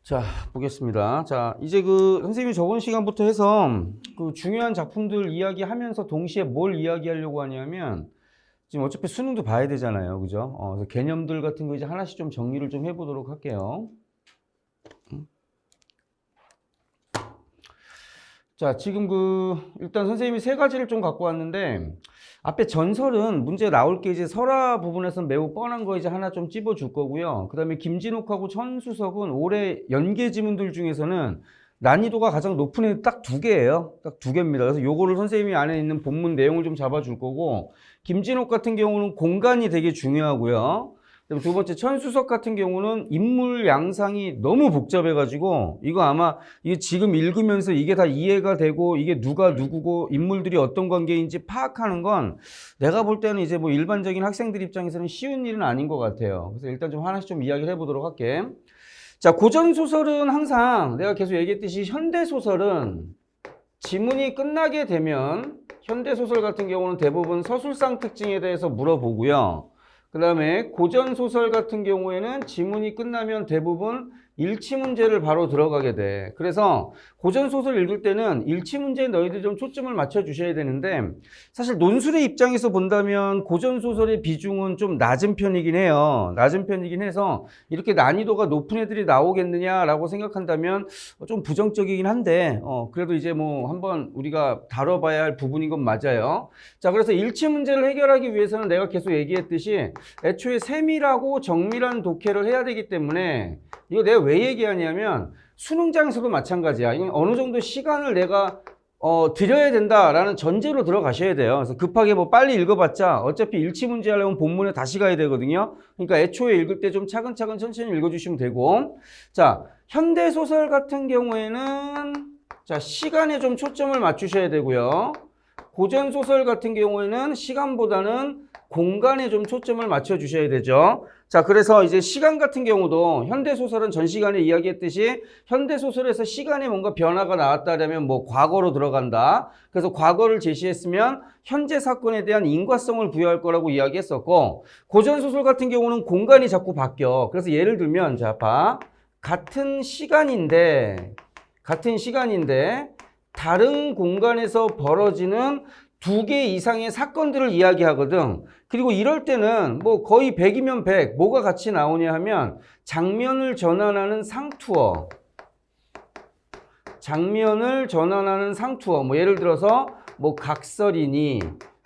자, 보겠습니다. 자, 이제 선생님이 저번 시간부터 해서 중요한 작품들 이야기하면서 동시에 뭘 이야기하려고 하냐면, 지금 어차피 수능도 봐야 되잖아요. 그죠? 그래서 개념들 같은 거 이제 하나씩 좀 정리를 좀 해보도록 할게요. 자, 지금 일단 선생님이 세 가지를 좀 갖고 왔는데, 앞에 전설은 문제 나올 게 이제 설화 부분에서는 매우 뻔한 거 이제 하나 좀 찝어줄 거고요. 그 다음에 김진욱하고 천수석은 올해 연계 지문들 중에서는 난이도가 가장 높은 애 딱 두 개예요. 딱 두 개입니다. 그래서 요거를 선생님이 안에 있는 본문 내용을 좀 잡아줄 거고, 김진욱 같은 경우는 공간이 되게 중요하고요. 두 번째 천수석 같은 경우는 인물 양상이 너무 복잡해가지고 이거 아마 이게 지금 읽으면서 이게 다 이해가 되고 이게 누가 누구고 인물들이 어떤 관계인지 파악하는 건 내가 볼 때는 이제 뭐 일반적인 학생들 입장에서는 쉬운 일은 아닌 것 같아요. 그래서 일단 좀 하나씩 좀 이야기를 해보도록 할게. 자, 고전소설은 항상 내가 계속 얘기했듯이 현대소설은 지문이 끝나게 되면 현대소설 같은 경우는 대부분 서술상 특징에 대해서 물어보고요. 그 다음에 고전소설 같은 경우에는 지문이 끝나면 대부분 일치문제를 바로 들어가게 돼. 그래서 고전소설 읽을 때는 일치문제에 너희들이 좀 초점을 맞춰 주셔야 되는데, 사실 논술의 입장에서 본다면 고전소설의 비중은 좀 낮은 편이긴 해요. 낮은 편이긴 해서 이렇게 난이도가 높은 애들이 나오겠느냐라고 생각한다면 좀 부정적이긴 한데, 그래도 이제 뭐 한번 우리가 다뤄봐야 할 부분인 건 맞아요. 자, 그래서 일치문제를 해결하기 위해서는 내가 계속 얘기했듯이 애초에 세밀하고 정밀한 독해를 해야 되기 때문에, 이거 내가 왜 얘기하냐면 수능장에서도 마찬가지야. 이건 어느 정도 시간을 내가 드려야 된다라는 전제로 들어가셔야 돼요. 그래서 급하게 뭐 빨리 읽어봤자 어차피 일치문제 하려면 본문에 다시 가야 되거든요. 그러니까 애초에 읽을 때 좀 차근차근 천천히 읽어주시면 되고, 자, 현대소설 같은 경우에는 자, 시간에 좀 초점을 맞추셔야 되고요. 고전소설 같은 경우에는 시간보다는 공간에 좀 초점을 맞춰 주셔야 되죠. 자, 그래서 이제 시간 같은 경우도 현대소설은 전 시간에 이야기했듯이 현대소설에서 시간에 뭔가 변화가 나왔다면 뭐 과거로 들어간다. 그래서 과거를 제시했으면 현재 사건에 대한 인과성을 부여할 거라고 이야기했었고, 고전소설 같은 경우는 공간이 자꾸 바뀌어. 그래서 예를 들면 자, 봐. 같은 시간인데 다른 공간에서 벌어지는 2개 이상의 사건들을 이야기하거든. 그리고 이럴 때는 뭐 거의 100이면 100, 뭐가 같이 나오냐 하면 장면을 전환하는 상투어. 뭐 예를 들어서 뭐 각설이니,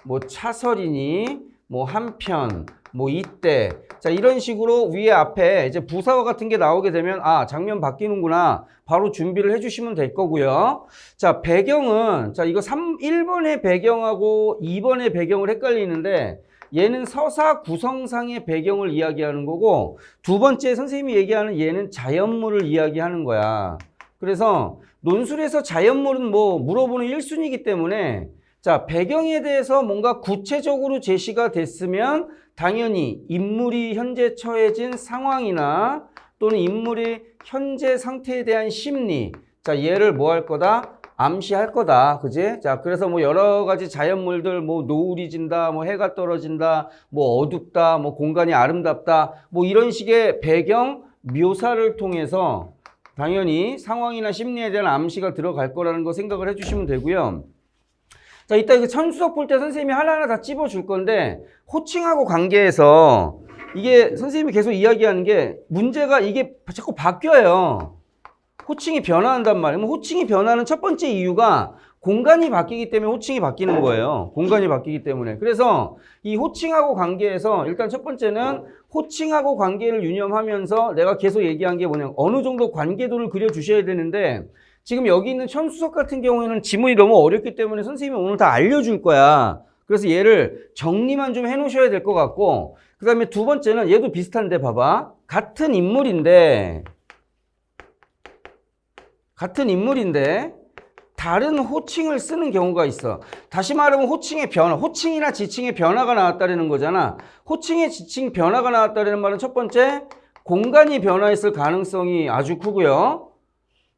뭐 차설이니, 뭐 한편, 뭐 이때. 자, 이런 식으로 위에 앞에 이제 부사어 같은 게 나오게 되면 아, 장면 바뀌는구나. 바로 준비를 해주시면 될 거고요. 자, 배경은 자, 이거 1번의 배경하고 2번의 배경을 헷갈리는데, 얘는 서사 구성상의 배경을 이야기하는 거고, 두 번째 선생님이 얘기하는 얘는 자연물을 이야기하는 거야. 그래서 논술에서 자연물은 뭐 물어보는 1순위이기 때문에, 자, 배경에 대해서 뭔가 구체적으로 제시가 됐으면 당연히 인물이 현재 처해진 상황이나 또는 인물이 현재 상태에 대한 심리, 자, 얘를 뭐 할 거다? 암시할 거다. 그지? 자, 그래서 뭐 여러 가지 자연물들, 뭐 노을이 진다, 뭐 해가 떨어진다, 뭐 어둡다, 뭐 공간이 아름답다, 뭐 이런 식의 배경 묘사를 통해서 당연히 상황이나 심리에 대한 암시가 들어갈 거라는 거 생각을 해주시면 되고요. 자, 이따 이거 천수석 볼 때 선생님이 하나하나 다 찝어줄 건데, 호칭하고 관계에서 이게 선생님이 계속 이야기하는 게 문제가 이게 자꾸 바뀌어요. 호칭이 변화한단 말이에요. 호칭이 변하는 첫 번째 이유가 공간이 바뀌기 때문에 호칭이 바뀌는 거예요. 공간이 바뀌기 때문에. 그래서 이 호칭하고 관계에서 일단 첫 번째는 호칭하고 관계를 유념하면서 내가 계속 얘기한 게 뭐냐면 어느 정도 관계도를 그려주셔야 되는데, 지금 여기 있는 천수석 같은 경우에는 지문이 너무 어렵기 때문에 선생님이 오늘 다 알려줄 거야. 그래서 얘를 정리만 좀 해놓으셔야 될 것 같고, 그 다음에 두 번째는 얘도 비슷한데 봐봐. 같은 인물인데 다른 호칭을 쓰는 경우가 있어. 다시 말하면 호칭의 변화, 호칭이나 지칭의 변화가 나왔다는 거잖아. 호칭의 지칭 변화가 나왔다는 말은 첫 번째, 공간이 변화했을 가능성이 아주 크고요.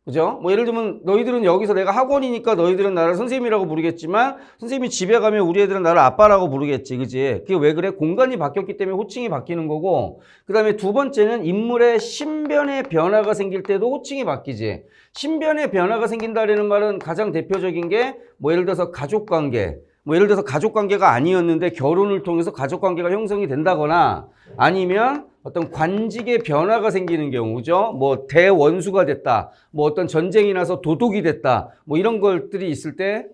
그죠? 뭐 예를 들면 너희들은 여기서 내가 학원이니까 너희들은 나를 선생님이라고 부르겠지만 선생님이 집에 가면 우리 애들은 나를 아빠라고 부르겠지. 그지? 그게 왜 그래? 공간이 바뀌었기 때문에 호칭이 바뀌는 거고, 그 다음에 두 번째는 인물의 신변의 변화가 생길 때도 호칭이 바뀌지. 신변의 변화가 생긴다라는 말은 가장 대표적인 게 뭐 예를 들어서 가족관계, 뭐 예를 들어서 가족관계가 아니었는데 결혼을 통해서 가족관계가 형성이 된다거나 아니면 어떤 관직의 변화가 생기는 경우죠. 뭐 대원수가 됐다. 뭐 어떤 전쟁이 나서 도독이 됐다. 뭐 이런 것들이 있을 때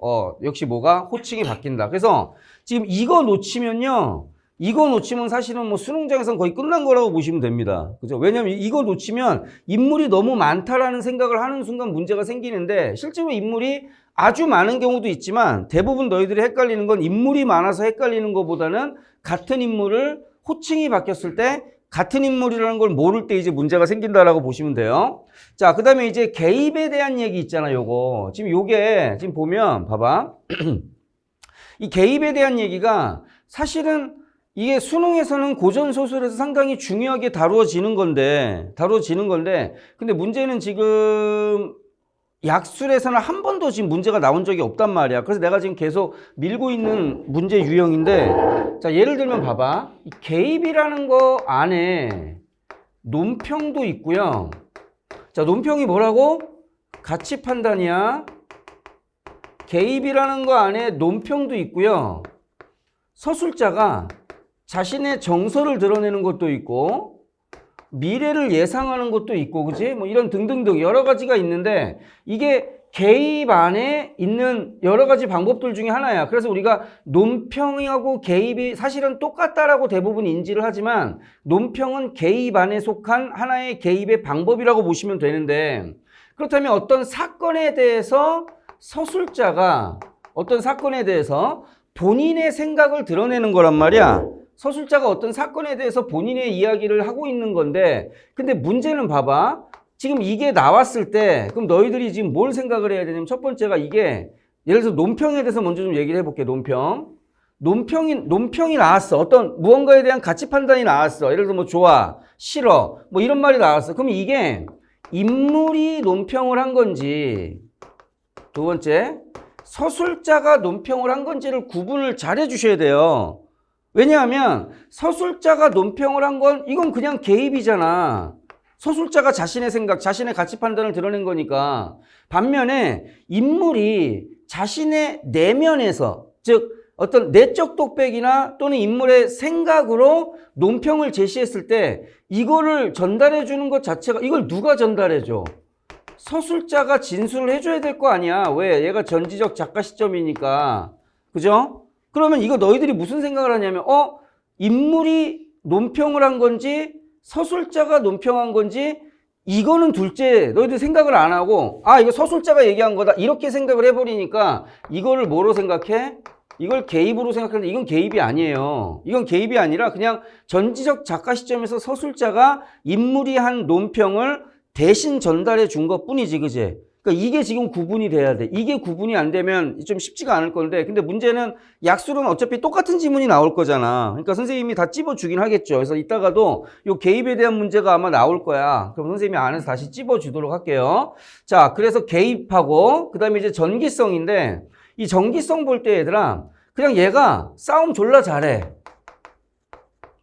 역시 뭐가 호칭이 바뀐다. 그래서 지금 이거 놓치면요. 이거 놓치면 사실은 뭐 수능장에서는 거의 끝난 거라고 보시면 됩니다. 그죠? 왜냐면 이거 놓치면 인물이 너무 많다라는 생각을 하는 순간 문제가 생기는데 실제로 인물이 아주 많은 경우도 있지만 대부분 너희들이 헷갈리는 건 인물이 많아서 헷갈리는 것보다는 같은 인물을 호칭이 바뀌었을 때 같은 인물이라는 걸 모를 때 이제 문제가 생긴다라고 보시면 돼요. 자, 그 다음에 이제 개입에 대한 얘기 있잖아, 요거. 지금 요게, 지금 보면, 봐봐. 이 개입에 대한 얘기가 사실은 이게 수능에서는 고전소설에서 상당히 중요하게 다루어지는 건데, 근데 문제는 지금 약술에서는 한 번도 지금 문제가 나온 적이 없단 말이야. 그래서 내가 지금 계속 밀고 있는 문제 유형인데, 자, 예를 들면 봐봐. 이 개입이라는 거 안에 논평도 있고요. 자, 논평이 뭐라고? 가치 판단이야. 개입이라는 거 안에 논평도 있고요. 서술자가 자신의 정서를 드러내는 것도 있고, 미래를 예상하는 것도 있고, 그지? 뭐 이런 등등등 여러 가지가 있는데 이게 개입 안에 있는 여러 가지 방법들 중에 하나야. 그래서 우리가 논평하고 개입이 사실은 똑같다라고 대부분 인지를 하지만 논평은 개입 안에 속한 하나의 개입의 방법이라고 보시면 되는데, 그렇다면 어떤 사건에 대해서 서술자가 어떤 사건에 대해서 본인의 생각을 드러내는 거란 말이야. 서술자가 어떤 사건에 대해서 본인의 이야기를 하고 있는 건데, 근데 문제는 봐봐. 지금 이게 나왔을 때 그럼 너희들이 지금 뭘 생각을 해야 되냐면 첫 번째가 이게 예를 들어서 논평에 대해서 먼저 좀 얘기를 해볼게. 논평이 나왔어. 어떤 무언가에 대한 가치 판단이 나왔어. 예를 들어서 뭐 좋아, 싫어, 뭐 이런 말이 나왔어. 그럼 이게 인물이 논평을 한 건지, 두 번째 서술자가 논평을 한 건지를 구분을 잘 해주셔야 돼요. 왜냐하면 서술자가 논평을 한 건 이건 그냥 개입이잖아. 서술자가 자신의 생각, 자신의 가치 판단을 드러낸 거니까. 반면에 인물이 자신의 내면에서, 즉 어떤 내적 독백이나 또는 인물의 생각으로 논평을 제시했을 때 이거를 전달해 주는 것 자체가, 이걸 누가 전달해 줘? 서술자가 진술을 해줘야 될 거 아니야. 왜? 얘가 전지적 작가 시점이니까. 그죠? 그러면 이거 너희들이 무슨 생각을 하냐면 인물이 논평을 한 건지 서술자가 논평한 건지 이거는 둘째 너희들 생각을 안 하고 이거 서술자가 얘기한 거다 이렇게 생각을 해버리니까 이거를 뭐로 생각해? 이걸 개입으로 생각하는데 이건 개입이 아니에요. 이건 개입이 아니라 그냥 전지적 작가 시점에서 서술자가 인물이 한 논평을 대신 전달해 준 것 뿐이지, 그지? 그러니까 이게 지금 구분이 돼야 돼. 이게 구분이 안 되면 좀 쉽지가 않을 건데, 근데 문제는 약술은 어차피 똑같은 지문이 나올 거잖아. 그러니까 선생님이 다 찝어주긴 하겠죠. 그래서 이따가도 요 개입에 대한 문제가 아마 나올 거야. 그럼 선생님이 안에서 다시 찝어주도록 할게요. 자, 그래서 개입하고, 그 다음에 이제 전기성인데, 이 전기성 볼 때 얘들아, 그냥 얘가 싸움 졸라 잘해.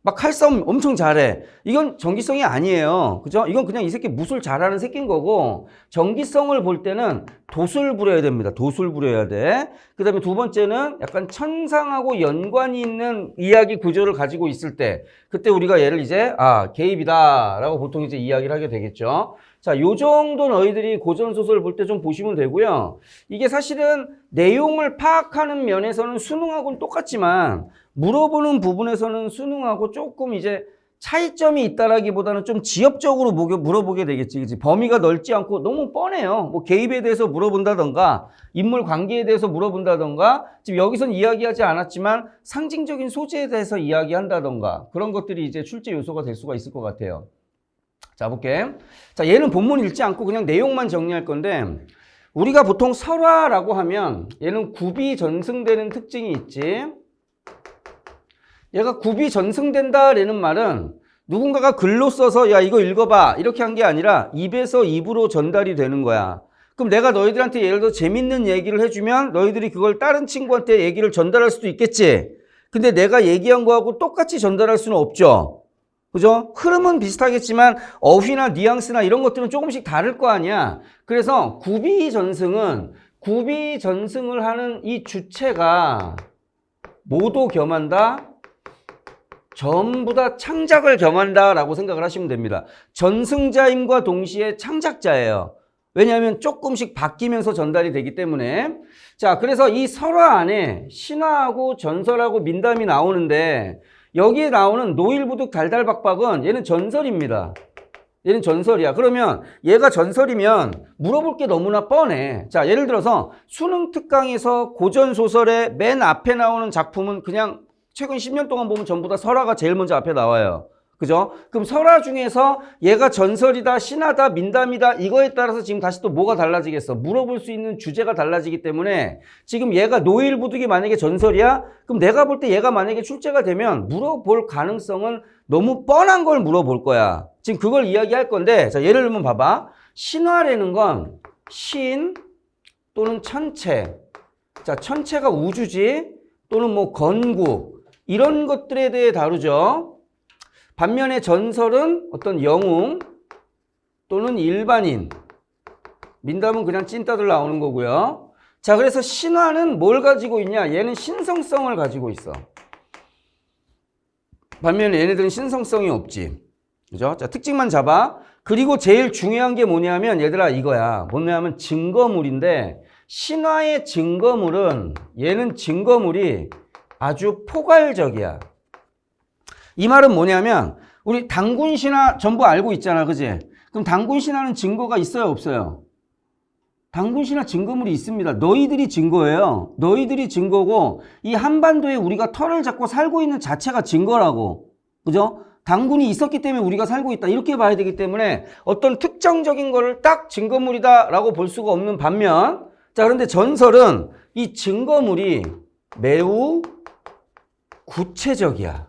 막 칼싸움 엄청 잘해. 이건 전기성이 아니에요. 그죠? 이건 그냥 이 새끼 무술 잘하는 새끼인 거고, 전기성을 볼 때는 돛을 부려야 됩니다. 돛을 부려야 돼. 그 다음에 두 번째는 약간 천상하고 연관이 있는 이야기 구조를 가지고 있을 때, 그때 우리가 얘를 이제, 개입이다 라고 보통 이제 이야기를 하게 되겠죠. 자, 요 정도 너희들이 고전소설 볼 때 좀 보시면 되고요. 이게 사실은 내용을 파악하는 면에서는 수능하고는 똑같지만, 물어보는 부분에서는 수능하고 조금 이제 차이점이 있다라기보다는 좀 지엽적으로 물어보게 되겠지. 그치? 범위가 넓지 않고 너무 뻔해요. 뭐 개입에 대해서 물어본다던가, 인물 관계에 대해서 물어본다던가, 지금 여기선 이야기하지 않았지만 상징적인 소재에 대해서 이야기한다던가, 그런 것들이 이제 출제 요소가 될 수가 있을 것 같아요. 자, 볼게. 자, 얘는 본문 읽지 않고 그냥 내용만 정리할 건데, 우리가 보통 설화라고 하면 얘는 굽이 전승되는 특징이 있지. 얘가 굽이 전승된다라는 말은 누군가가 글로 써서 야 이거 읽어봐 이렇게 한 게 아니라 입에서 입으로 전달이 되는 거야. 그럼 내가 너희들한테 예를 들어 재밌는 얘기를 해주면 너희들이 그걸 다른 친구한테 얘기를 전달할 수도 있겠지. 근데 내가 얘기한 거하고 똑같이 전달할 수는 없죠. 그죠? 흐름은 비슷하겠지만 어휘나 뉘앙스나 이런 것들은 조금씩 다를 거 아니야. 그래서 구비전승을 하는 이 주체가 뭐도 겸한다? 전부 다 창작을 겸한다 라고 생각을 하시면 됩니다. 전승자임과 동시에 창작자예요. 왜냐하면 조금씩 바뀌면서 전달이 되기 때문에. 자, 그래서 이 설화 안에 신화하고 전설하고 민담이 나오는데 여기에 나오는 노일부득 달달박박은 얘는 전설입니다. 얘는 전설이야. 그러면 얘가 전설이면 물어볼 게 너무나 뻔해. 자, 예를 들어서 수능 특강에서 고전소설의 맨 앞에 나오는 작품은 그냥 최근 10년 동안 보면 전부 다 설화가 제일 먼저 앞에 나와요. 그죠? 그럼 설화 중에서 얘가 전설이다, 신화다, 민담이다 이거에 따라서 지금 다시 또 뭐가 달라지겠어? 물어볼 수 있는 주제가 달라지기 때문에 지금 얘가 노일부득이 만약에 전설이야? 그럼 내가 볼 때 얘가 만약에 출제가 되면 물어볼 가능성은 너무 뻔한 걸 물어볼 거야. 지금 그걸 이야기할 건데 자 예를 들면 봐봐. 신화라는 건 신 또는 천체. 자 천체가 우주지 또는 뭐 건국 이런 것들에 대해 다루죠. 반면에 전설은 어떤 영웅 또는 일반인, 민담은 그냥 찐따들 나오는 거고요. 자, 그래서 신화는 뭘 가지고 있냐? 얘는 신성성을 가지고 있어. 반면에 얘네들은 신성성이 없지. 그죠? 자, 특징만 잡아. 그리고 제일 중요한 게 뭐냐면 얘들아 이거야. 뭐냐면 증거물인데 신화의 증거물은 얘는 증거물이 아주 포괄적이야. 이 말은 뭐냐면 우리 단군 신화 전부 알고 있잖아. 그지? 그럼 단군 신화는 증거가 있어요? 없어요? 단군 신화 증거물이 있습니다. 너희들이 증거예요. 너희들이 증거고 이 한반도에 우리가 털을 잡고 살고 있는 자체가 증거라고. 그죠? 단군이 있었기 때문에 우리가 살고 있다. 이렇게 봐야 되기 때문에 어떤 특정적인 거를 딱 증거물이다 라고 볼 수가 없는 반면 자 그런데 전설은 이 증거물이 매우 구체적이야.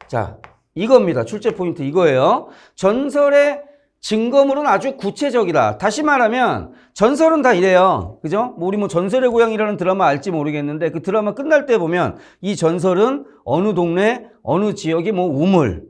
자, 이겁니다. 출제 포인트 이거예요. 전설의 증거물은 아주 구체적이다. 다시 말하면 전설은 다 이래요. 그죠? 뭐 우리 뭐 전설의 고향이라는 드라마 알지 모르겠는데 그 드라마 끝날 때 보면 이 전설은 어느 동네, 어느 지역의 뭐 우물,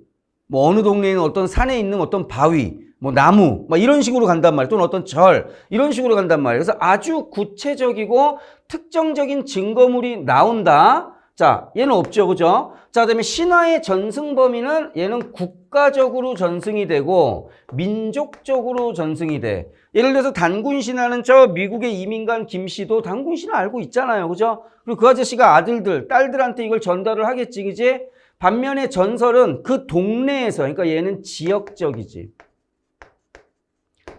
뭐 어느 동네에 있는 어떤 산에 있는 어떤 바위, 뭐 나무, 막 이런 식으로 간단 말이에요. 또는 어떤 절, 이런 식으로 간단 말이에요. 그래서 아주 구체적이고 특정적인 증거물이 나온다. 자, 얘는 없죠. 그죠? 자, 그다음에 신화의 전승 범위는 얘는 국가적으로 전승이 되고 민족적으로 전승이 돼. 예를 들어서 단군 신화는 저 미국의 이민간 김 씨도 단군 신화 알고 있잖아요. 그죠? 그리고 그 아저씨가 아들들, 딸들한테 이걸 전달을 하겠지. 그지? 반면에 전설은 그 동네에서, 그러니까 얘는 지역적이지.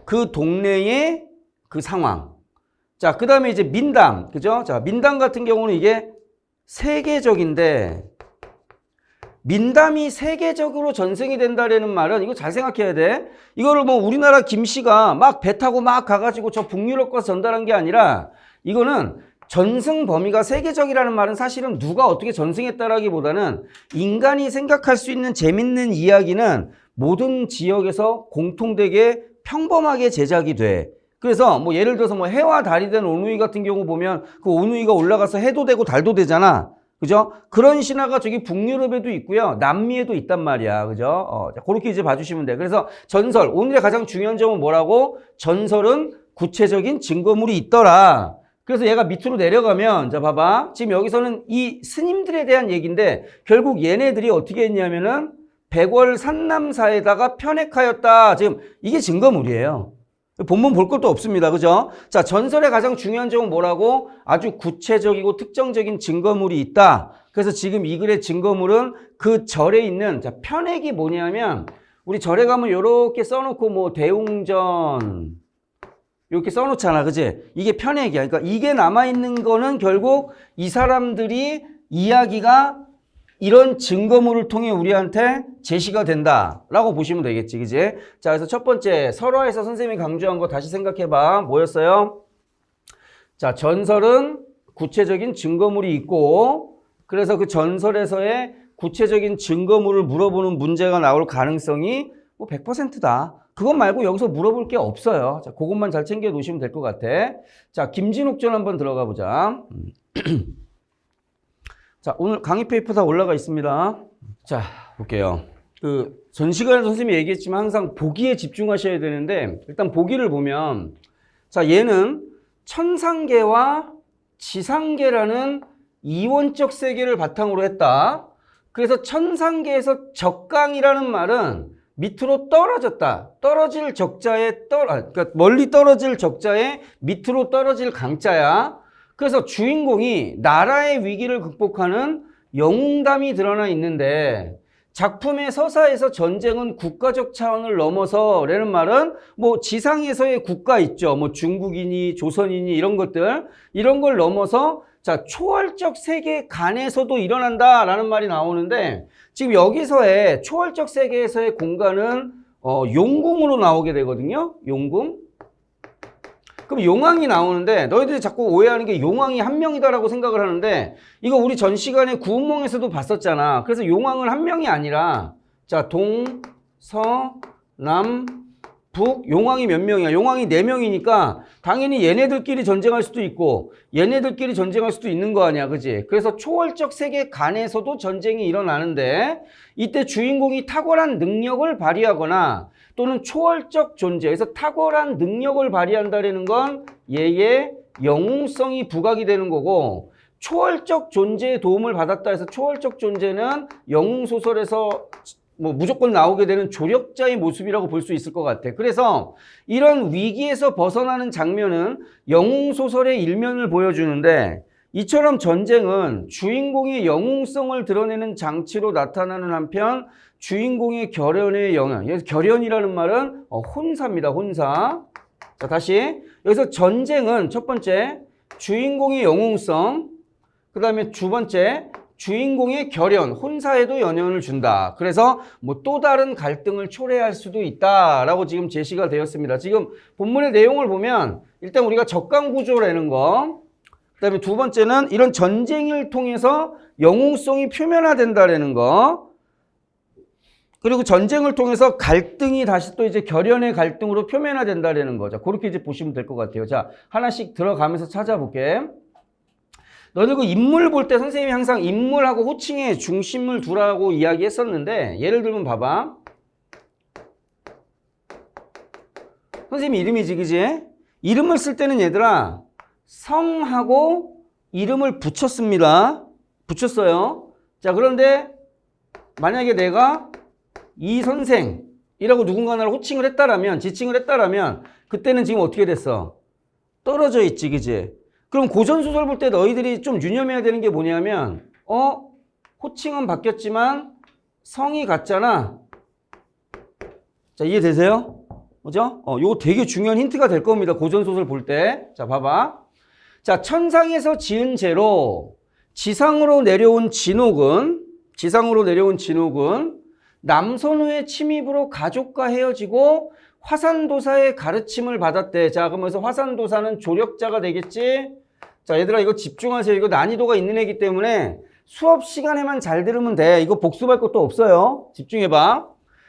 그 동네의 그 상황. 자, 그 다음에 이제 민담. 그죠? 자, 민담 같은 경우는 이게 세계적인데 민담이 세계적으로 전승이 된다라는 말은 이거 잘 생각해야 돼. 이거를 뭐 우리나라 김씨가 막 배 타고 막 가가지고 저 북유럽 가서 전달한 게 아니라 이거는 전승 범위가 세계적이라는 말은 사실은 누가 어떻게 전승했다라기보다는 인간이 생각할 수 있는 재밌는 이야기는 모든 지역에서 공통되게 평범하게 제작이 돼. 그래서 뭐 예를 들어서 뭐 해와 달이 된 오누이 같은 경우 보면 그 오누이가 올라가서 해도 되고 달도 되잖아. 그죠? 그런 신화가 저기 북유럽에도 있고요. 남미에도 있단 말이야. 그죠? 그렇게 이제 봐주시면 돼. 그래서 전설, 오늘의 가장 중요한 점은 뭐라고? 전설은 구체적인 증거물이 있더라. 그래서 얘가 밑으로 내려가면 자 봐봐. 지금 여기서는 이 스님들에 대한 얘기인데 결국 얘네들이 어떻게 했냐면은 백월 산남사에다가 편액하였다. 지금 이게 증거물이에요. 본문 볼 것도 없습니다. 그죠? 자, 전설의 가장 중요한 점은 뭐라고? 아주 구체적이고 특정적인 증거물이 있다. 그래서 지금 이 글의 증거물은 그 절에 있는, 자, 편액이 뭐냐면, 우리 절에 가면 이렇게 써놓고 뭐 대웅전, 이렇게 써놓잖아. 그지? 이게 편액이야. 그러니까 이게 남아있는 거는 결국 이 사람들이 이야기가 이런 증거물을 통해 우리한테 제시가 된다라고 보시면 되겠지. 그지? 자, 그래서 첫 번째 설화에서 선생님이 강조한 거 다시 생각해봐. 뭐였어요? 자, 전설은 구체적인 증거물이 있고 그래서 그 전설에서의 구체적인 증거물을 물어보는 문제가 나올 가능성이 뭐 100%다. 그것 말고 여기서 물어볼 게 없어요. 자, 그것만 잘 챙겨 놓으시면 될 것 같아. 자, 김진옥전 한번 들어가 보자. 자, 오늘 강의 페이퍼 다 올라가 있습니다. 자, 볼게요. 전 시간에 선생님이 얘기했지만 항상 보기에 집중하셔야 되는데, 일단 보기를 보면, 자, 얘는 천상계와 지상계라는 이원적 세계를 바탕으로 했다. 그래서 천상계에서 적강이라는 말은 밑으로 떨어졌다. 떨어질 적자에 그러니까 멀리 떨어질 적자에 밑으로 떨어질 강자야. 그래서 주인공이 나라의 위기를 극복하는 영웅담이 드러나 있는데, 작품의 서사에서 전쟁은 국가적 차원을 넘어서 라는 말은 뭐 지상에서의 국가 있죠. 뭐 중국이니 조선이니 이런 것들, 이런 걸 넘어서 자, 초월적 세계 간에서도 일어난다라는 말이 나오는데, 지금 여기서의 초월적 세계에서의 공간은 용궁으로 나오게 되거든요. 용궁. 그럼 용왕이 나오는데, 너희들이 자꾸 오해하는 게 용왕이 한 명이다라고 생각을 하는데, 이거 우리 전 시간에 구운몽에서도 봤었잖아. 그래서 용왕은 한 명이 아니라, 자, 동, 서, 남, 북, 용왕이 몇 명이야? 용왕이 4명이니까 당연히 얘네들끼리 전쟁할 수도 있고 얘네들끼리 전쟁할 수도 있는 거 아니야, 그지? 그래서 초월적 세계 간에서도 전쟁이 일어나는데, 이때 주인공이 탁월한 능력을 발휘하거나 또는 초월적 존재, 그래서 탁월한 능력을 발휘한다는 건 얘의 영웅성이 부각이 되는 거고, 초월적 존재의 도움을 받았다 해서 초월적 존재는 영웅소설에서 뭐 무조건 나오게 되는 조력자의 모습이라고 볼 수 있을 것 같아. 그래서 이런 위기에서 벗어나는 장면은 영웅소설의 일면을 보여주는데, 이처럼 전쟁은 주인공의 영웅성을 드러내는 장치로 나타나는 한편 주인공의 결연의 영향, 여기서 결연이라는 말은 혼사입니다. 혼사. 자, 다시 여기서 전쟁은 첫 번째 주인공의 영웅성, 그 다음에 두 번째 주인공의 결연, 혼사에도 영향을 준다. 그래서 뭐 또 다른 갈등을 초래할 수도 있다라고 지금 제시가 되었습니다. 지금 본문의 내용을 보면 일단 우리가 적강구조라는 거, 그 다음에 두 번째는 이런 전쟁을 통해서 영웅성이 표면화된다라는 거, 그리고 전쟁을 통해서 갈등이 다시 또 이제 결연의 갈등으로 표면화된다라는 거죠. 그렇게 이제 보시면 될 것 같아요. 자, 하나씩 들어가면서 찾아볼게. 너희들 그 인물 볼 때 선생님이 항상 인물하고 호칭에 중심을 두라고 이야기했었는데, 예를 들면 봐봐. 선생님 이름이지, 그지? 이름을 쓸 때는 얘들아 성하고 이름을 붙였습니다. 붙였어요. 자, 그런데 만약에 내가 이 선생이라고 누군가를 호칭을 했다라면, 지칭을 했다라면 그때는 지금 어떻게 됐어? 떨어져 있지, 그지? 그럼 고전소설 볼 때 너희들이 좀 유념해야 되는 게 뭐냐면, 호칭은 바뀌었지만 성이 같잖아. 자, 이해되세요? 그죠? 요거 되게 중요한 힌트가 될 겁니다. 고전소설 볼 때. 자, 봐봐. 자, 천상에서 지은 죄로 지상으로 내려온 진옥은 남선우의 침입으로 가족과 헤어지고 화산도사의 가르침을 받았대. 자, 그러면서 화산도사는 조력자가 되겠지? 자, 얘들아 이거 집중하세요. 이거 난이도가 있는 애기 때문에 수업 시간에만 잘 들으면 돼. 이거 복습할 것도 없어요. 집중해봐.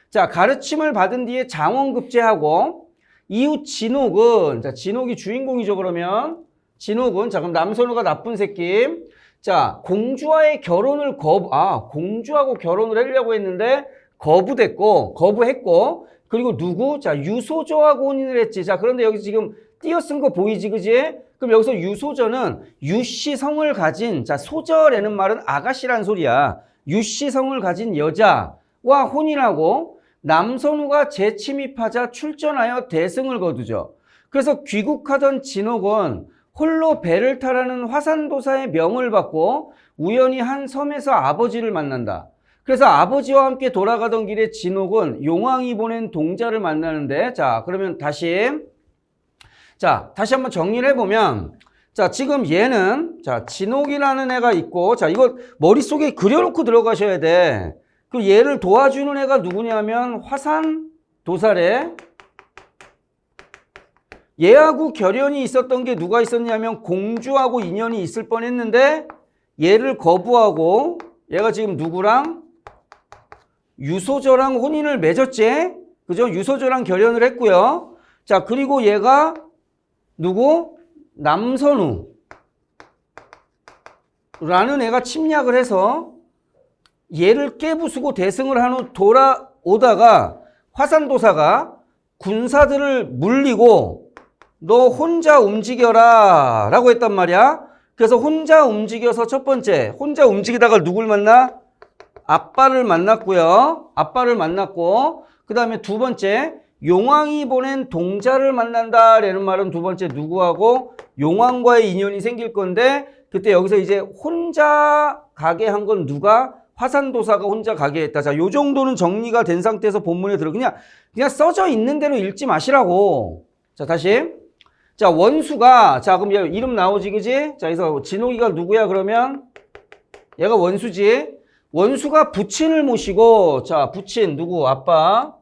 자, 가르침을 받은 뒤에 장원급제하고 이후 진옥은, 자, 진옥이 주인공이죠. 그러면 진옥은, 자, 그럼 남선우가 나쁜 새끼. 자, 공주와의 결혼을 공주하고 결혼을 하려고 했는데 거부했고, 그리고 누구? 자, 유소저하고 혼인을 했지. 자, 그런데 여기 지금 띄어쓴 거 보이지, 그지? 그럼 여기서 유소저는 유씨 성을 가진, 자, 소저라는 말은 아가씨란 소리야. 유씨 성을 가진 여자와 혼인하고 남선우가 재침입하자 출전하여 대승을 거두죠. 그래서 귀국하던 진옥은 홀로 배를 타라는 화산도사의 명을 받고 우연히 한 섬에서 아버지를 만난다. 그래서 아버지와 함께 돌아가던 길에 진옥은 용왕이 보낸 동자를 만나는데, 자, 그러면 다시 한번 정리를 해보면, 자, 지금 얘는, 자, 진옥이라는 애가 있고, 자, 이거 머릿속에 그려놓고 들어가셔야 돼. 그 얘를 도와주는 애가 누구냐면 화산도사래. 얘하고 결연이 있었던 게 누가 있었냐면 공주하고 인연이 있을 뻔했는데 얘를 거부하고 얘가 지금 누구랑? 유소저랑 혼인을 맺었지? 그죠? 유소저랑 결연을 했고요. 자, 그리고 얘가 누구? 남선우 라는 애가 침략을 해서 얘를 깨부수고 대승을 한 후 돌아오다가 화산도사가 군사들을 물리고 너 혼자 움직여라 라고 했단 말이야. 그래서 혼자 움직여서 첫 번째, 혼자 움직이다가 누굴 만나? 아빠를 만났고요. 아빠를 만났고, 그 다음에 두 번째, 용왕이 보낸 동자를 만난다라는 말은 두 번째 누구하고? 용왕과의 인연이 생길 건데, 그때 여기서 이제 혼자 가게 한 건 누가? 화산도사가 혼자 가게 했다. 자, 요 정도는 정리가 된 상태에서 본문에 들어. 그냥 써져 있는 대로 읽지 마시라고. 자, 다시. 자, 원수가, 자, 그럼 얘 이름 나오지, 그지? 자, 그래서 진옥이가 누구야, 그러면? 얘가 원수지. 원수가 부친을 모시고, 자, 부친, 누구? 아빠.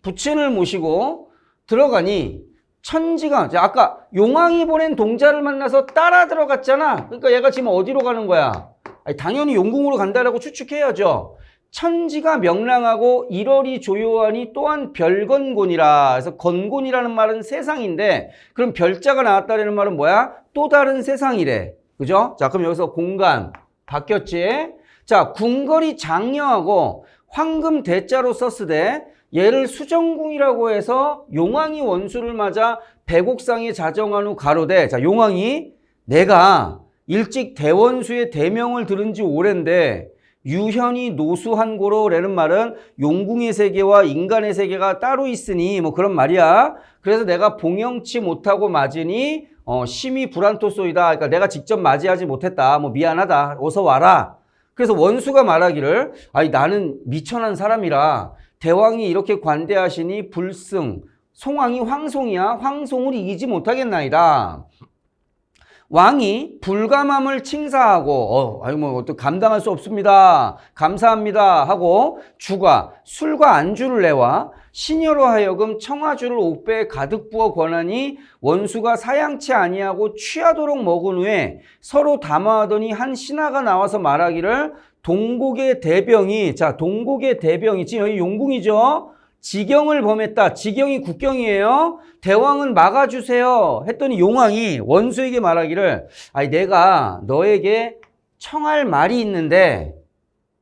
부친을 모시고 들어가니, 천지가, 자, 아까 용왕이 보낸 동자를 만나서 따라 들어갔잖아. 그러니까 얘가 지금 어디로 가는 거야? 아니, 당연히 용궁으로 간다라고 추측해야죠. 천지가 명랑하고 일월이 조요하니 또한 별건곤이라. 그래서 건곤이라는 말은 세상인데, 그럼 별자가 나왔다는 말은 뭐야? 또 다른 세상이래. 그죠? 자, 그럼 여기서 공간 바뀌었지? 자, 궁궐이 장려하고 황금 대자로 썼으되 얘를 수정궁이라고 해서 용왕이 원수를 맞아 백옥상에 자정한 후 가로되, 자, 용왕이 내가 일찍 대원수의 대명을 들은 지 오랜데 유현이 노수한고로라는 말은 용궁의 세계와 인간의 세계가 따로 있으니 뭐 그런 말이야. 그래서 내가 봉영치 못하고 맞으니 심히 불안토소이다. 그러니까 내가 직접 맞이하지 못했다. 뭐 미안하다. 어서 와라. 그래서 원수가 말하기를, 아니 나는 미천한 사람이라 대왕이 이렇게 관대하시니 불승, 송왕이 황송이야. 황송을 이기지 못하겠나이다. 왕이 불감함을 칭사하고 아유 뭐 또 감당할 수 없습니다. 감사합니다 하고 주가 술과 안주를 내와 시녀로 하여금 청아주를 옥배에 가득 부어 권하니 원수가 사양치 아니하고 취하도록 먹은 후에 서로 담화하더니 한 신하가 나와서 말하기를 동곡의 대병이, 자, 동곡의 대병이 지금 여기 용궁이죠. 지경을 범했다. 지경이 국경이에요. 대왕은 막아주세요. 했더니 용왕이 원수에게 말하기를, 아니 내가 너에게 청할 말이 있는데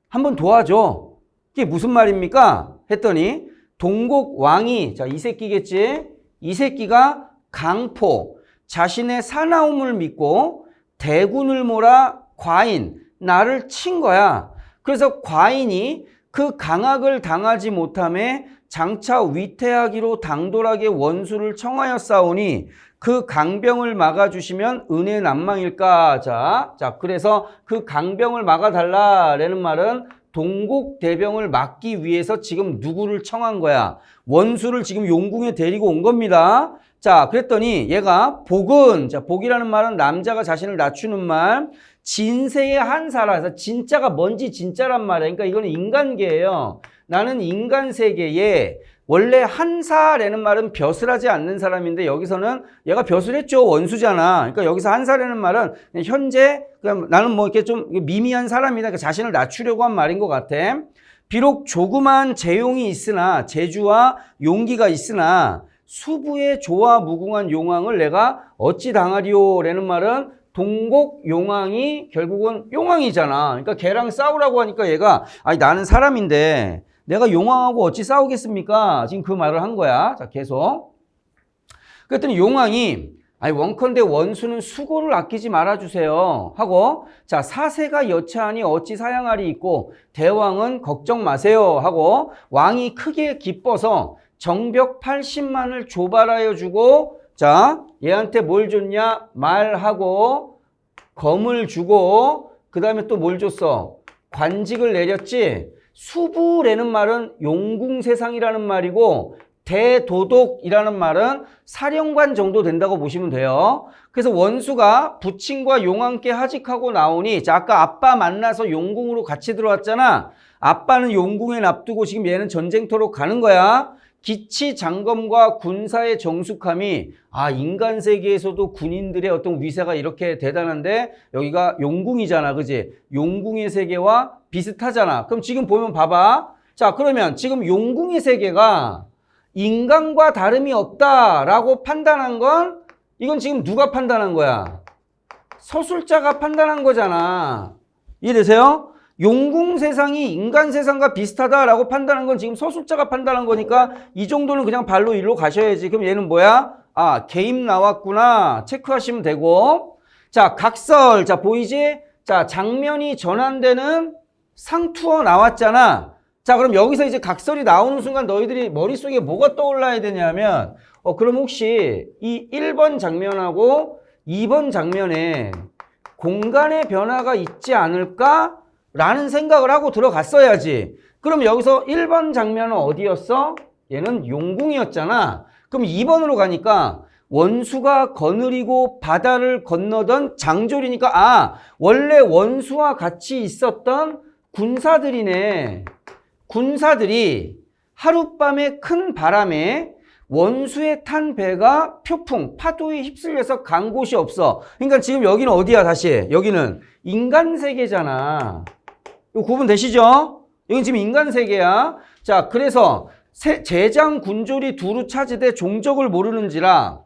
한번 도와줘. 이게 무슨 말입니까? 했더니 동곡 왕이, 자, 이 새끼겠지? 이 새끼가 강포, 자신의 사나움을 믿고 대군을 몰아 과인, 나를 친 거야. 그래서 과인이 그 강악을 당하지 못함에 장차 위태하기로 당돌하게 원수를 청하였사오니 그 강병을 막아주시면 은혜 난망일까. 자, 그래서 그 강병을 막아달라라는 말은 동곡 대병을 막기 위해서 지금 누구를 청한 거야? 원수를 지금 용궁에 데리고 온 겁니다. 자, 그랬더니 얘가 복은, 자, 복이라는 말은 남자가 자신을 낮추는 말, 진세의 한사라 해서 진짜가 뭔지 진짜란 말이야. 그러니까 이거는 인간계예요. 나는 인간 세계에 원래 한사라는 말은 벼슬하지 않는 사람인데 여기서는 얘가 벼슬했죠. 원수잖아. 그러니까 여기서 한사라는 말은 현재 그냥 나는 뭐 이렇게 좀 미미한 사람이다. 그러니까 자신을 낮추려고 한 말인 것 같아. 비록 조그만 재용이 있으나 재주와 용기가 있으나 수부의 조화 무궁한 용왕을 내가 어찌 당하리오라는 말은 동곡 용왕이 결국은 용왕이잖아. 그러니까 걔랑 싸우라고 하니까 얘가 아니 나는 사람인데 내가 용왕하고 어찌 싸우겠습니까? 지금 그 말을 한 거야. 자, 계속. 그랬더니 용왕이 아니 원컨대 원수는 수고를 아끼지 말아주세요 하고, 자, 사세가 여차하니 어찌 사양할이 있고 대왕은 걱정 마세요 하고 왕이 크게 기뻐서 정벽 80만을 조발하여 주고, 자, 얘한테 뭘 줬냐? 말하고 검을 주고 그 다음에 또 뭘 줬어? 관직을 내렸지. 수부라는 말은 용궁세상이라는 말이고 대도독이라는 말은 사령관 정도 된다고 보시면 돼요. 그래서 원수가 부친과 용왕께 하직하고 나오니, 자, 아까 아빠 만나서 용궁으로 같이 들어왔잖아. 아빠는 용궁에 납두고 지금 얘는 전쟁터로 가는 거야. 기치 장검과 군사의 정숙함이 인간 세계에서도 군인들의 어떤 위세가 이렇게 대단한데 여기가 용궁이잖아. 그지? 용궁의 세계와 비슷하잖아. 그럼 지금 보면 봐봐. 자, 그러면 지금 용궁의 세계가 인간과 다름이 없다라고 판단한 건 이건 지금 누가 판단한 거야? 서술자가 판단한 거잖아. 이해되세요? 용궁 세상이 인간 세상과 비슷하다라고 판단한 건 지금 서술자가 판단한 거니까 이 정도는 그냥 발로 일로 가셔야지. 그럼 얘는 뭐야? 개입 나왔구나. 체크하시면 되고. 자, 각설. 자, 보이지? 자, 장면이 전환되는 상투어 나왔잖아. 자, 그럼 여기서 이제 각설이 나오는 순간 너희들이 머릿속에 뭐가 떠올라야 되냐면 그럼 혹시 이 1번 장면하고 2번 장면에 공간의 변화가 있지 않을까? 라는 생각을 하고 들어갔어야지. 그럼 여기서 1번 장면은 어디였어? 얘는 용궁이었잖아. 그럼 2번으로 가니까 원수가 거느리고 바다를 건너던 장졸이니까 원래 원수와 같이 있었던 군사들이네. 군사들이 하룻밤에 큰 바람에 원수에 탄 배가 표풍, 파도에 휩쓸려서 간 곳이 없어. 그러니까 지금 여기는 어디야 다시? 여기는 인간 세계잖아. 이거 구분 되시죠? 여긴 지금 인간 세계야. 자, 그래서 제장 군졸이 두루 차지되 종적을 모르는지라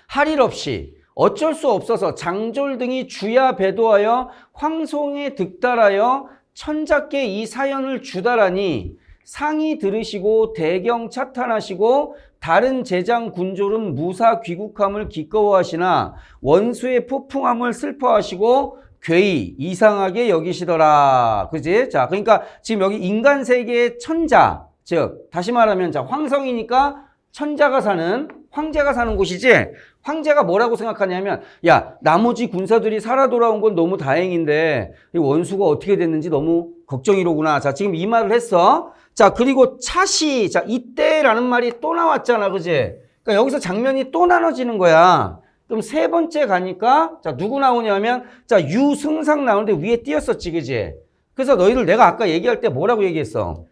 할 일 없이 어쩔 수 없어서 장졸 등이 주야 배도하여 황송에 득달하여 천자께 이 사연을 주다라니 상이 들으시고 대경 차탄하시고 다른 제장 군졸은 무사 귀국함을 기꺼워하시나 원수의 폭풍함을 슬퍼하시고 괴이 이상하게 여기시더라. 그지? 자, 그러니까 지금 여기 인간 세계의 천자, 즉 다시 말하면 자 황성이니까 천자가 사는 황제가 사는 곳이지. 황제가 뭐라고 생각하냐면 야, 나머지 군사들이 살아 돌아온 건 너무 다행인데 이 원수가 어떻게 됐는지 너무 걱정이로구나. 자, 지금 이 말을 했어. 자, 그리고 차시, 자, 이때라는 말이 또 나왔잖아. 그지? 그러니까 여기서 장면이 또 나눠지는 거야. 그럼 세 번째 가니까 자, 누구 나오냐면 자, 유승상 나오는데 위에 띄었었지. 그지? 그래서 너희들 내가 아까 얘기할 때 뭐라고 얘기했어?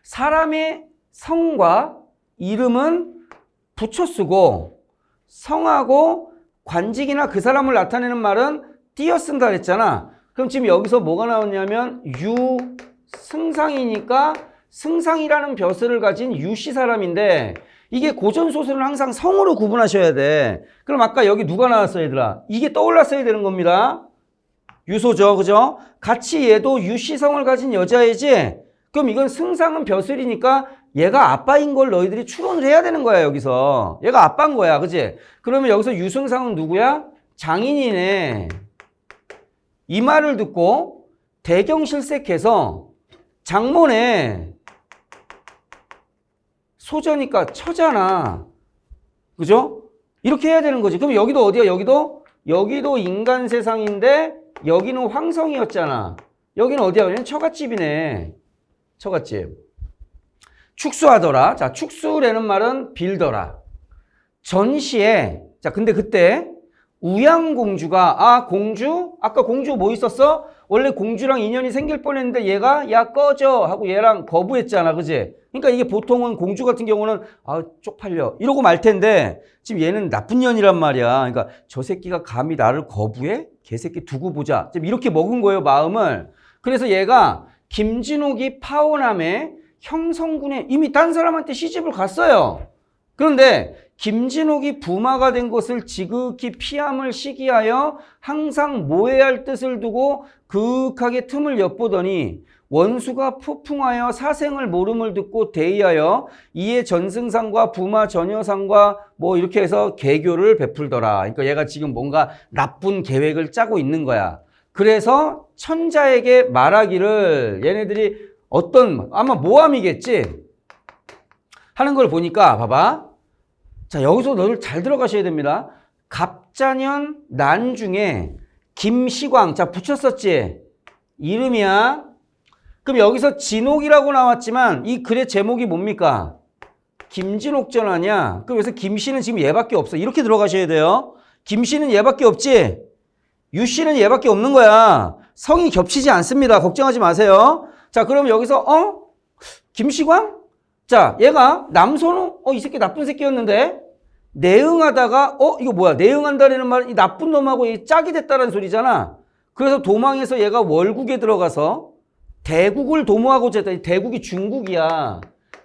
사람의 성과 이름은 붙여 쓰고 성하고 관직이나 그 사람을 나타내는 말은 띄어 쓴다 그랬잖아. 그럼 지금 여기서 뭐가 나왔냐면 유승상이니까 승상이라는 벼슬을 가진 유씨 사람인데 이게 고전소설은 항상 성으로 구분하셔야 돼. 그럼 아까 여기 누가 나왔어 얘들아? 이게 떠올랐어야 되는 겁니다. 유소죠. 그죠? 같이 얘도 유씨성을 가진 여자이지? 그럼 이건 승상은 벼슬이니까 얘가 아빠인 걸 너희들이 추론을 해야 되는 거야 여기서. 얘가 아빠인 거야. 그지? 그러면 여기서 유승상은 누구야? 장인이네. 이 말을 듣고 대경실색해서 장모네. 소저니까 처잖아. 그죠? 이렇게 해야 되는 거지. 그럼 여기도 어디야? 여기도 인간 세상인데 여기는 황성이었잖아. 여기는 어디야? 그냥 처갓집이네. 처갓집. 축수하더라. 자, 축수라는 말은 빌더라. 전시에 자, 근데 그때 우양공주가 공주? 아까 공주 뭐 있었어? 원래 공주랑 인연이 생길 뻔했는데 얘가 야 꺼져 하고 얘랑 거부했잖아. 그지? 그러니까 이게 보통은 공주 같은 경우는 쪽팔려 이러고 말 텐데 지금 얘는 나쁜 년이란 말이야. 그러니까 저 새끼가 감히 나를 거부해? 개새끼 두고 보자. 지금 이렇게 먹은 거예요 마음을. 그래서 얘가 김진옥이 파혼함에 형성군에 이미 딴 사람한테 시집을 갔어요. 그런데 김진옥이 부마가 된 것을 지극히 피함을 시기하여 항상 모해할 뜻을 두고 그윽하게 틈을 엿보더니 원수가 폭풍하여 사생을 모름을 듣고 대의하여 이에 전승상과 부마 전여상과 뭐 이렇게 해서 계교를 베풀더라. 그러니까 얘가 지금 뭔가 나쁜 계획을 짜고 있는 거야. 그래서 천자에게 말하기를 얘네들이 아마 모함이겠지 하는 걸 보니까 봐봐. 자, 여기서 너를 잘 들어가셔야 됩니다. 갑자년 난중에 김시광, 자 붙였었지? 이름이야. 그럼 여기서 진옥이라고 나왔지만 이 글의 제목이 뭡니까? 김진옥전 아니야? 그럼 여기서 김씨는 지금 얘밖에 없어. 이렇게 들어가셔야 돼요. 김씨는 얘밖에 없지? 유씨는 얘밖에 없는 거야. 성이 겹치지 않습니다. 걱정하지 마세요. 자, 그럼 여기서 김시광? 자, 얘가 남선우? 이 새끼 나쁜 새끼였는데 내응하다가 이거 뭐야? 내응한다는 말은 이 나쁜 놈하고 이 짝이 됐다는 소리잖아. 그래서 도망해서 얘가 월국에 들어가서 대국을 도모하고자 했다. 대국이 중국이야.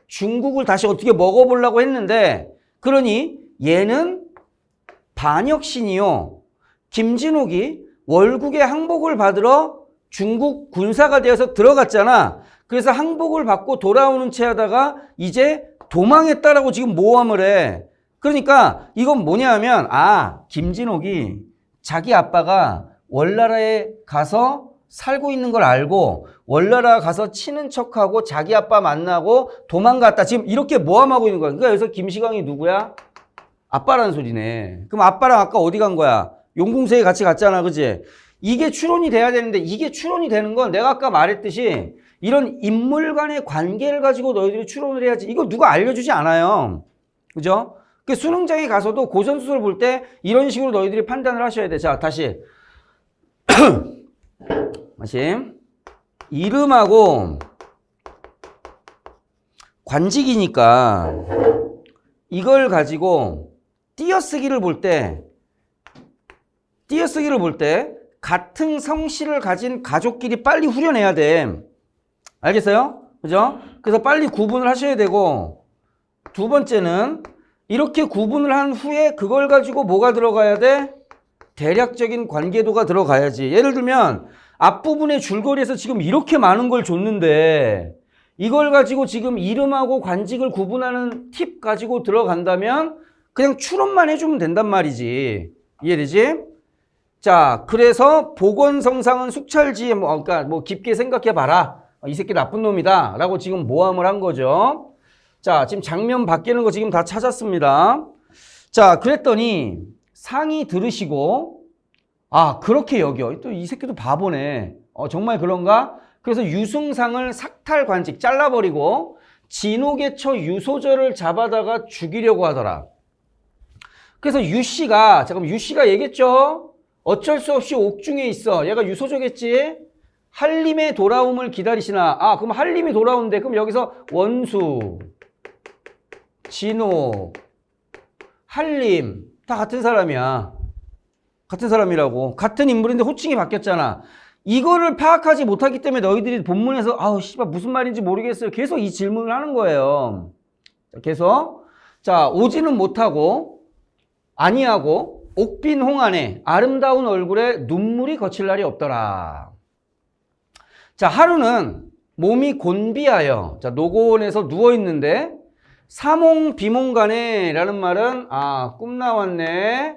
중국을 다시 어떻게 먹어보려고 했는데 그러니 얘는 반역신이요. 김진옥이 월국의 항복을 받으러 중국 군사가 되어서 들어갔잖아. 그래서 항복을 받고 돌아오는 채 하다가 이제 도망했다라고 지금 모함을 해. 그러니까 이건 뭐냐 하면 김진옥이 자기 아빠가 월나라에 가서 살고 있는 걸 알고 월나라 가서 치는 척하고 자기 아빠 만나고 도망갔다. 지금 이렇게 모함하고 있는 거야. 그러니까 여기서 김시광이 누구야? 아빠라는 소리네. 그럼 아빠랑 아까 어디 간 거야? 용궁세에 같이 갔잖아. 그지? 이게 추론이 돼야 되는데 이게 추론이 되는 건 내가 아까 말했듯이 이런 인물 간의 관계를 가지고 너희들이 추론을 해야지. 이거 누가 알려주지 않아요. 그죠? 그 수능장에 가서도 고전수설 볼 때 이런 식으로 너희들이 판단을 하셔야 돼. 자, 다시. 이름하고 관직이니까 이걸 가지고 띄어쓰기를 볼 때 같은 성씨를 가진 가족끼리 빨리 후려내야 돼. 알겠어요? 그죠? 그래서 빨리 구분을 하셔야 되고 두 번째는 이렇게 구분을 한 후에 그걸 가지고 뭐가 들어가야 돼? 대략적인 관계도가 들어가야지. 예를 들면 앞부분의 줄거리에서 지금 이렇게 많은 걸 줬는데 이걸 가지고 지금 이름하고 관직을 구분하는 팁 가지고 들어간다면 그냥 추론만 해주면 된단 말이지. 이해되지? 자, 그래서 복원성상은 숙찰지에 그러니까 깊게 생각해봐라. 이 새끼 나쁜 놈이다 라고 지금 모함을 한 거죠. 자, 지금 장면 바뀌는 거 지금 다 찾았습니다. 자, 그랬더니 상의 들으시고 그렇게 여겨. 또 이 새끼도 바보네. 정말 그런가? 그래서 유승상을 삭탈관직 잘라버리고 진옥의 유소절을 잡아다가 죽이려고 하더라. 그래서 유씨가 얘기했죠. 어쩔 수 없이 옥중에 있어. 얘가 유소조겠지. 한림의 돌아옴을 기다리시나. 그럼 한림이 돌아오는데 그럼 여기서 원수, 진옥, 한림 다 같은 사람이야. 같은 사람이라고. 같은 인물인데 호칭이 바뀌었잖아. 이거를 파악하지 못하기 때문에 너희들이 본문에서 씨발 무슨 말인지 모르겠어요. 계속 이 질문을 하는 거예요. 계속. 자, 오지는 못하고 아니하고 옥빈 홍안에 아름다운 얼굴에 눈물이 거칠 날이 없더라. 자, 하루는 몸이 곤비하여 노고원에서 누워있는데 사몽 비몽간에 라는 말은 꿈 나왔네.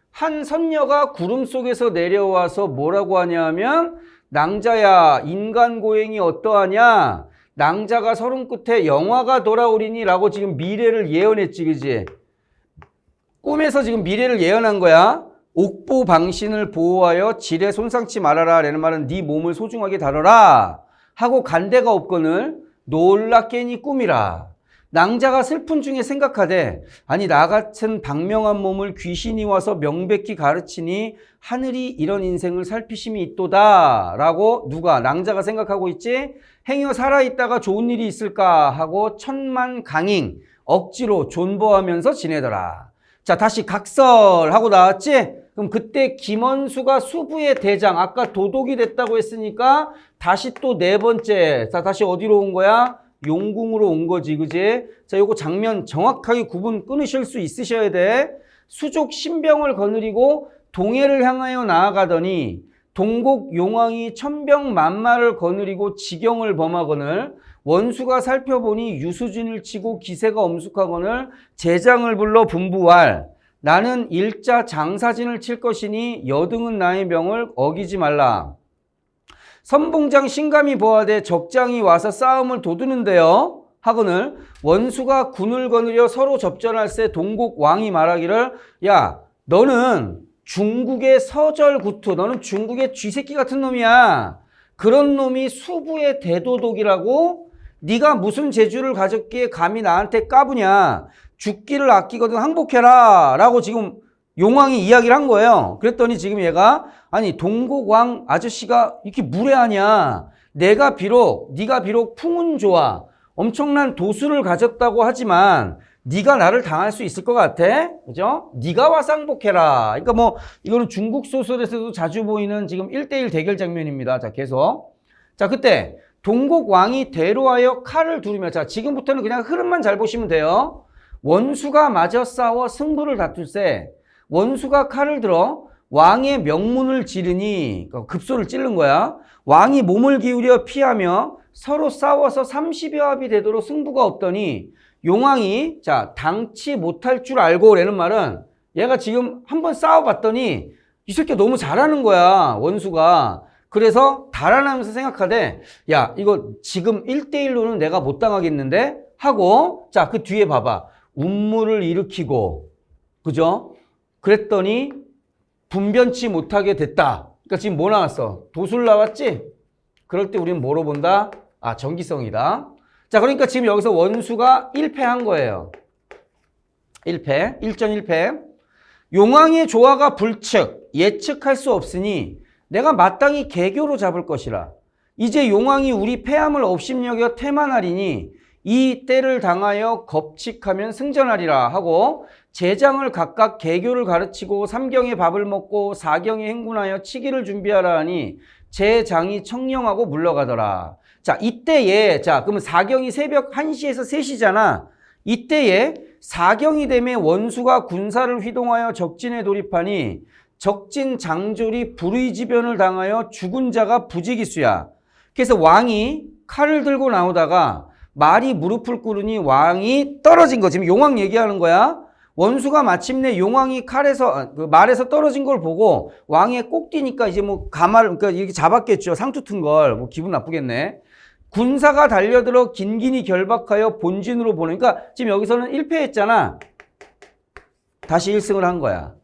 한 선녀가 구름 속에서 내려와서 뭐라고 하냐면 낭자야 인간고행이 어떠하냐. 낭자가 서른 끝에 영화가 돌아오리니 라고 지금 미래를 예언했지. 그지? 꿈에서 지금 미래를 예언한 거야. 옥보 방신을 보호하여 질에 손상치 말아라 라는 말은 네 몸을 소중하게 다뤄라 하고 간 데가 없거늘 놀랍게니 꿈이라. 낭자가 슬픈 중에 생각하되 나 같은 박명한 몸을 귀신이 와서 명백히 가르치니 하늘이 이런 인생을 살피심이 있도다 라고 누가? 낭자가 생각하고 있지. 행여 살아있다가 좋은 일이 있을까 하고 천만강행 억지로 존버하면서 지내더라. 자, 다시 각설하고 나왔지? 그럼 그때 김원수가 수부의 대장, 아까 도독이 됐다고 했으니까 다시 또 네 번째. 자, 다시 어디로 온 거야? 용궁으로 온 거지. 그지? 자, 요거 장면 정확하게 구분 끊으실 수 있으셔야 돼. 수족 신병을 거느리고 동해를 향하여 나아가더니 동곡 용왕이 천병만마를 거느리고 지경을 범하거늘 원수가 살펴보니 유수진을 치고 기세가 엄숙하거늘 제장을 불러 분부할. 나는 일자 장사진을 칠 것이니 여등은 나의 명을 어기지 말라. 선봉장 신감이 보아되 적장이 와서 싸움을 도두는데요 하거늘 원수가 군을 거느려 서로 접전할세 동국 왕이 말하기를 야 너는 중국의 서절구투, 너는 중국의 쥐새끼 같은 놈이야. 그런 놈이 수부의 대도독이라고? 네가 무슨 재주를 가졌기에 감히 나한테 까부냐. 죽기를 아끼거든 항복해라 라고 지금 용왕이 이야기를 한 거예요. 그랬더니 지금 얘가 동곡왕 아저씨가 이렇게 무례하냐. 네가 비록 풍은 좋아 엄청난 도수를 가졌다고 하지만 네가 나를 당할 수 있을 것 같아? 그죠? 네가 와상복해라. 그러니까 뭐 이거는 중국 소설에서도 자주 보이는 지금 1대1 대결 장면입니다. 자, 계속. 자, 그때 동국 왕이 대로하여 칼을 두르며, 자, 지금부터는 그냥 흐름만 잘 보시면 돼요. 원수가 마저 싸워 승부를 다툴세. 원수가 칼을 들어 왕의 명문을 지르니, 급소를 찌른 거야. 왕이 몸을 기울여 피하며 서로 싸워서 30여 합이 되도록 승부가 없더니 용왕이, 자, 당치 못할 줄 알고 라는 말은 얘가 지금 한번 싸워봤더니 이 새끼가 너무 잘하는 거야, 원수가. 그래서 달아나면서 생각하되, 야, 이거 지금 1대1로는 내가 못 당하겠는데? 하고, 자, 그 뒤에 봐봐. 운무를 일으키고, 그죠? 그랬더니 분변치 못하게 됐다. 그러니까 지금 뭐 나왔어? 도술 나왔지? 그럴 때 우리는 뭐로 본다? 아, 정기성이다. 자, 그러니까 지금 여기서 원수가 1패한 거예요. 1패, 1전 1패. 용왕의 조화가 불측, 예측할 수 없으니 내가 마땅히 개교로 잡을 것이라. 이제 용왕이 우리 패함을 업심여겨 태만하리니 이 때를 당하여 겁칙하면 승전하리라 하고 제장을 각각 개교를 가르치고 삼경에 밥을 먹고 사경에 행군하여 치기를 준비하라 하니 제장이 청령하고 물러가더라. 자, 이때에, 자, 그러면 사경이 새벽 1시에서 3시잖아. 이때에 사경이 되면 원수가 군사를 휘동하여 적진에 돌입하니 적진 장졸이 불의지변을 당하여 죽은 자가 부지기수야. 그래서 왕이 칼을 들고 나오다가 말이 무릎을 꿇으니 왕이 떨어진 거. 지금 용왕 얘기하는 거야. 원수가 마침내 용왕이 말에서 떨어진 걸 보고 왕의 꼭뛰니까 이제 뭐 그러니까 이렇게 잡았겠죠. 상투 튼 걸. 뭐 기분 나쁘겠네. 군사가 달려들어 긴긴히 결박하여 본진으로 보내니까 지금 여기서는 1패했잖아. 다시 1승을 한 거야.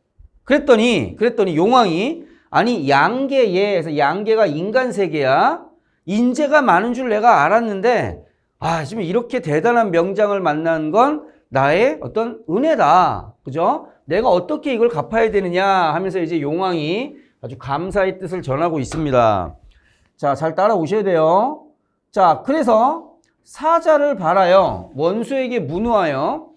그랬더니 용왕이, 아니 양계에서, 양계가 인간 세계야. 인재가 많은 줄 내가 알았는데, 아, 지금 이렇게 대단한 명장을 만난 건 나의 어떤 은혜다. 그죠? 내가 어떻게 이걸 갚아야 되느냐 하면서 이제 용왕이 아주 감사의 뜻을 전하고 있습니다. 자, 잘 따라오셔야 돼요. 자, 그래서 사자를 발하여 원수에게 문우하여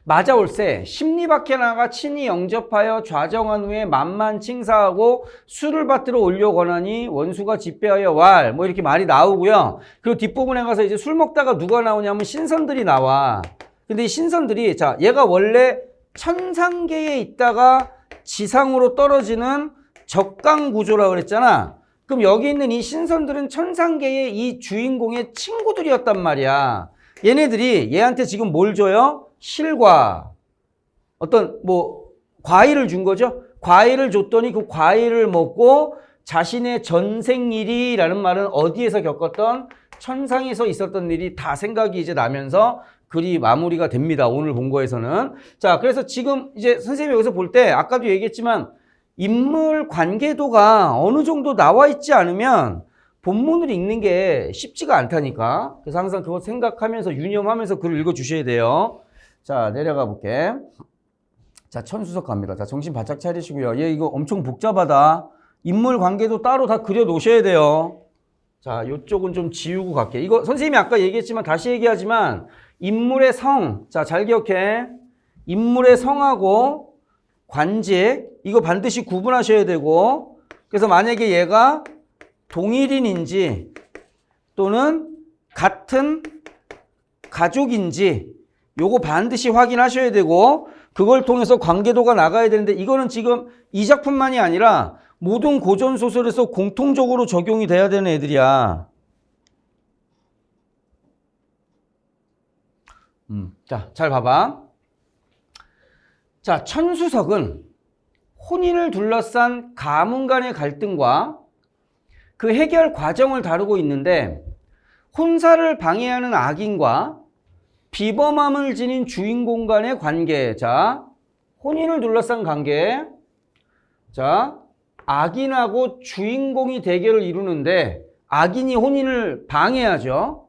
맞아올세 심리밖에 나가 친히 영접하여 좌정한 후에 만만 칭사하고 술을 받들어 올려 권하니 원수가 집배하여 왈, 뭐 이렇게 말이 나오고요. 그리고 뒷부분에 가서 이제 술 먹다가 누가 나오냐면 신선들이 나와. 근데 이 신선들이, 자, 얘가 원래 천상계에 있다가 지상으로 떨어지는 적강 구조라 그랬잖아. 그럼 여기 있는 이 신선들은 천상계의 이 주인공의 친구들이었단 말이야. 얘네들이 얘한테 지금 뭘 줘요? 실과 어떤 뭐 과일을 준 거죠. 과일을 줬더니 그 과일을 먹고 자신의 전생일이라는 말은 어디에서 겪었던 천상에서 있었던 일이 다 생각이 이제 나면서 글이 마무리가 됩니다. 오늘 본 거에서는. 자, 그래서 지금 이제 선생님이 여기서 볼 때 아까도 얘기했지만 인물 관계도가 어느 정도 나와 있지 않으면 본문을 읽는 게 쉽지가 않다니까. 그래서 항상 그거 생각하면서 유념하면서 글을 읽어주셔야 돼요. 자, 내려가 볼게. 자, 천수석 갑니다. 자, 정신 바짝 차리시고요. 얘 이거 엄청 복잡하다. 인물 관계도 따로 다 그려 놓으셔야 돼요. 자, 요쪽은 좀 지우고 갈게. 이거 선생님이 아까 얘기했지만 다시 얘기하지만 인물의 성. 자, 잘 기억해. 인물의 성하고 관직. 이거 반드시 구분하셔야 되고. 그래서 만약에 얘가 동일인인지 또는 같은 가족인지 요거 반드시 확인하셔야 되고 그걸 통해서 관계도가 나가야 되는데 이거는 지금 이 작품만이 아니라 모든 고전소설에서 공통적으로 적용이 돼야 되는 애들이야. 자, 잘 봐봐. 자, 천수석은 혼인을 둘러싼 가문 간의 갈등과 그 해결 과정을 다루고 있는데 혼사를 방해하는 악인과 비범함을 지닌 주인공 간의 관계. 자, 혼인을 둘러싼 관계. 자, 악인하고 주인공이 대결을 이루는데 악인이 혼인을 방해하죠.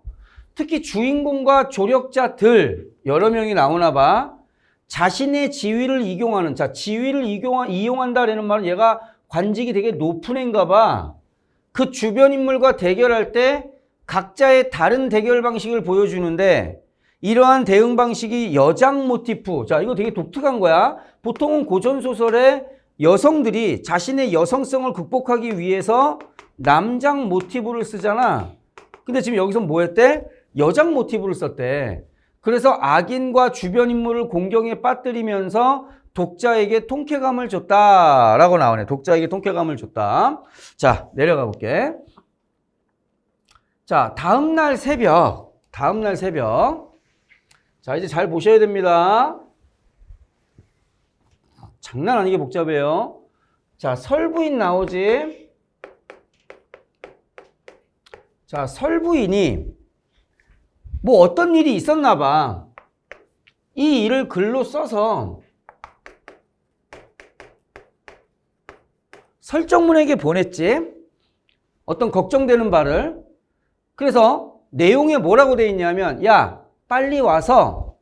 특히 주인공과 조력자들 여러 명이 나오나 봐. 자신의 지위를 이용하는, 자, 지위를 이용한다라는 말은 얘가 관직이 되게 높은 애인가 봐. 그 주변 인물과 대결할 때 각자의 다른 대결 방식을 보여주는데 이러한 대응 방식이 여장 모티프. 자, 이거 되게 독특한 거야. 보통은 고전소설에 여성들이 자신의 여성성을 극복하기 위해서 남장 모티브를 쓰잖아. 근데 지금 여기서 뭐 했대? 여장 모티브를 썼대. 그래서 악인과 주변 인물을 공경에 빠뜨리면서 독자에게 통쾌감을 줬다라고 나오네. 독자에게 통쾌감을 줬다. 자, 내려가 볼게. 자, 다음날 새벽. 자, 이제 잘 보셔야 됩니다. 장난 아니게 복잡해요. 자, 설부인 나오지. 자, 설부인이 뭐 어떤 일이 있었나 봐. 이 일을 글로 써서 설정문에게 보냈지. 어떤 걱정되는 바를. 그래서 내용에 뭐라고 돼 있냐면, 야, 빨리 와서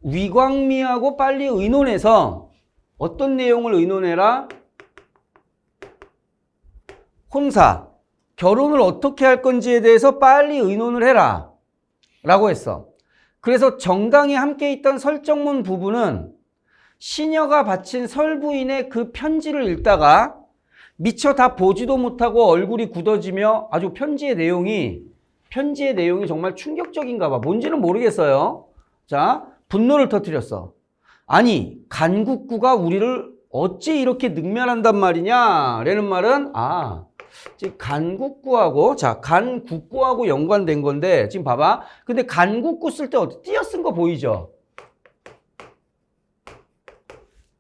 위광미하고 빨리 의논해서 어떤 내용을 의논해라? 혼사, 결혼을 어떻게 할 건지에 대해서 빨리 의논을 해라 라고 했어. 그래서 정당에 함께 있던 설정문 부분은 시녀가 바친 설부인의 그 편지를 읽다가 미처 다 보지도 못하고 얼굴이 굳어지며 아주 편지의 내용이 정말 충격적인가 봐. 뭔지는 모르겠어요. 자, 분노를 터뜨렸어. 아니, 간국구가 우리를 어찌 이렇게 능멸한단 말이냐? 라는 말은, 지금 간국구하고, 자, 간국구하고 연관된 건데, 지금 봐봐. 근데 간국구 쓸 때 어떻게 띄어쓴 거 보이죠?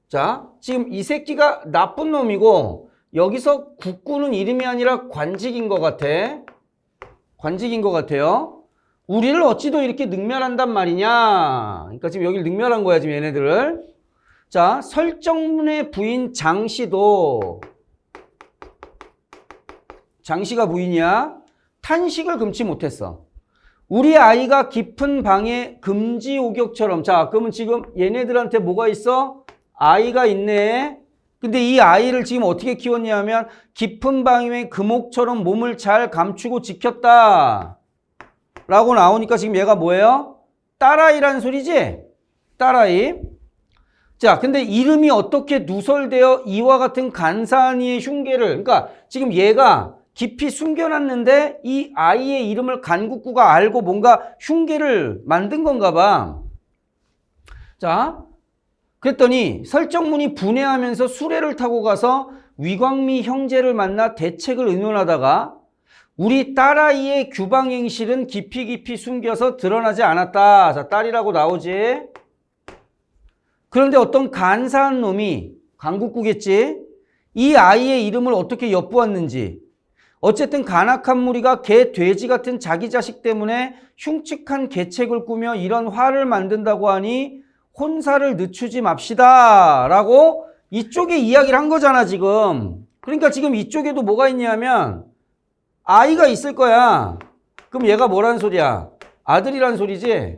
자, 지금 이 새끼가 나쁜 놈이고, 여기서 국구는 이름이 아니라 관직인 것 같아요. 우리를 어찌도 이렇게 능멸한단 말이냐. 그러니까 지금 여기를 능멸한 거야, 지금 얘네들을. 자, 설정문의 부인 장씨도, 장씨가 부인이야. 탄식을 금치 못했어. 우리 아이가 깊은 방에 금지 오격처럼. 자, 그러면 지금 얘네들한테 뭐가 있어? 아이가 있네. 근데 이 아이를 지금 어떻게 키웠냐면 깊은 방에 금옥처럼 몸을 잘 감추고 지켰다 라고 나오니까 지금 얘가 뭐예요? 딸아이란 소리지? 딸아이. 자, 근데 이름이 어떻게 누설되어 이와 같은 간사한 이의 흉계를, 그러니까 지금 얘가 깊이 숨겨놨는데 이 아이의 이름을 간국구가 알고 뭔가 흉계를 만든 건가 봐. 자, 그랬더니 설정문이 분해하면서 수레를 타고 가서 위광미 형제를 만나 대책을 의논하다가 우리 딸아이의 규방행실은 깊이 숨겨서 드러나지 않았다. 자, 딸이라고 나오지. 그런데 어떤 간사한 놈이, 간국구겠지, 이 아이의 이름을 어떻게 엿보았는지, 어쨌든 간악한 무리가 개, 돼지 같은 자기 자식 때문에 흉측한 계책을 꾸며 이런 화를 만든다고 하니 혼사를 늦추지 맙시다 라고 이쪽에 이야기를 한 거잖아 지금. 그러니까 지금 이쪽에도 뭐가 있냐면 아이가 있을 거야. 그럼 얘가 뭐란 소리야? 아들이란 소리지.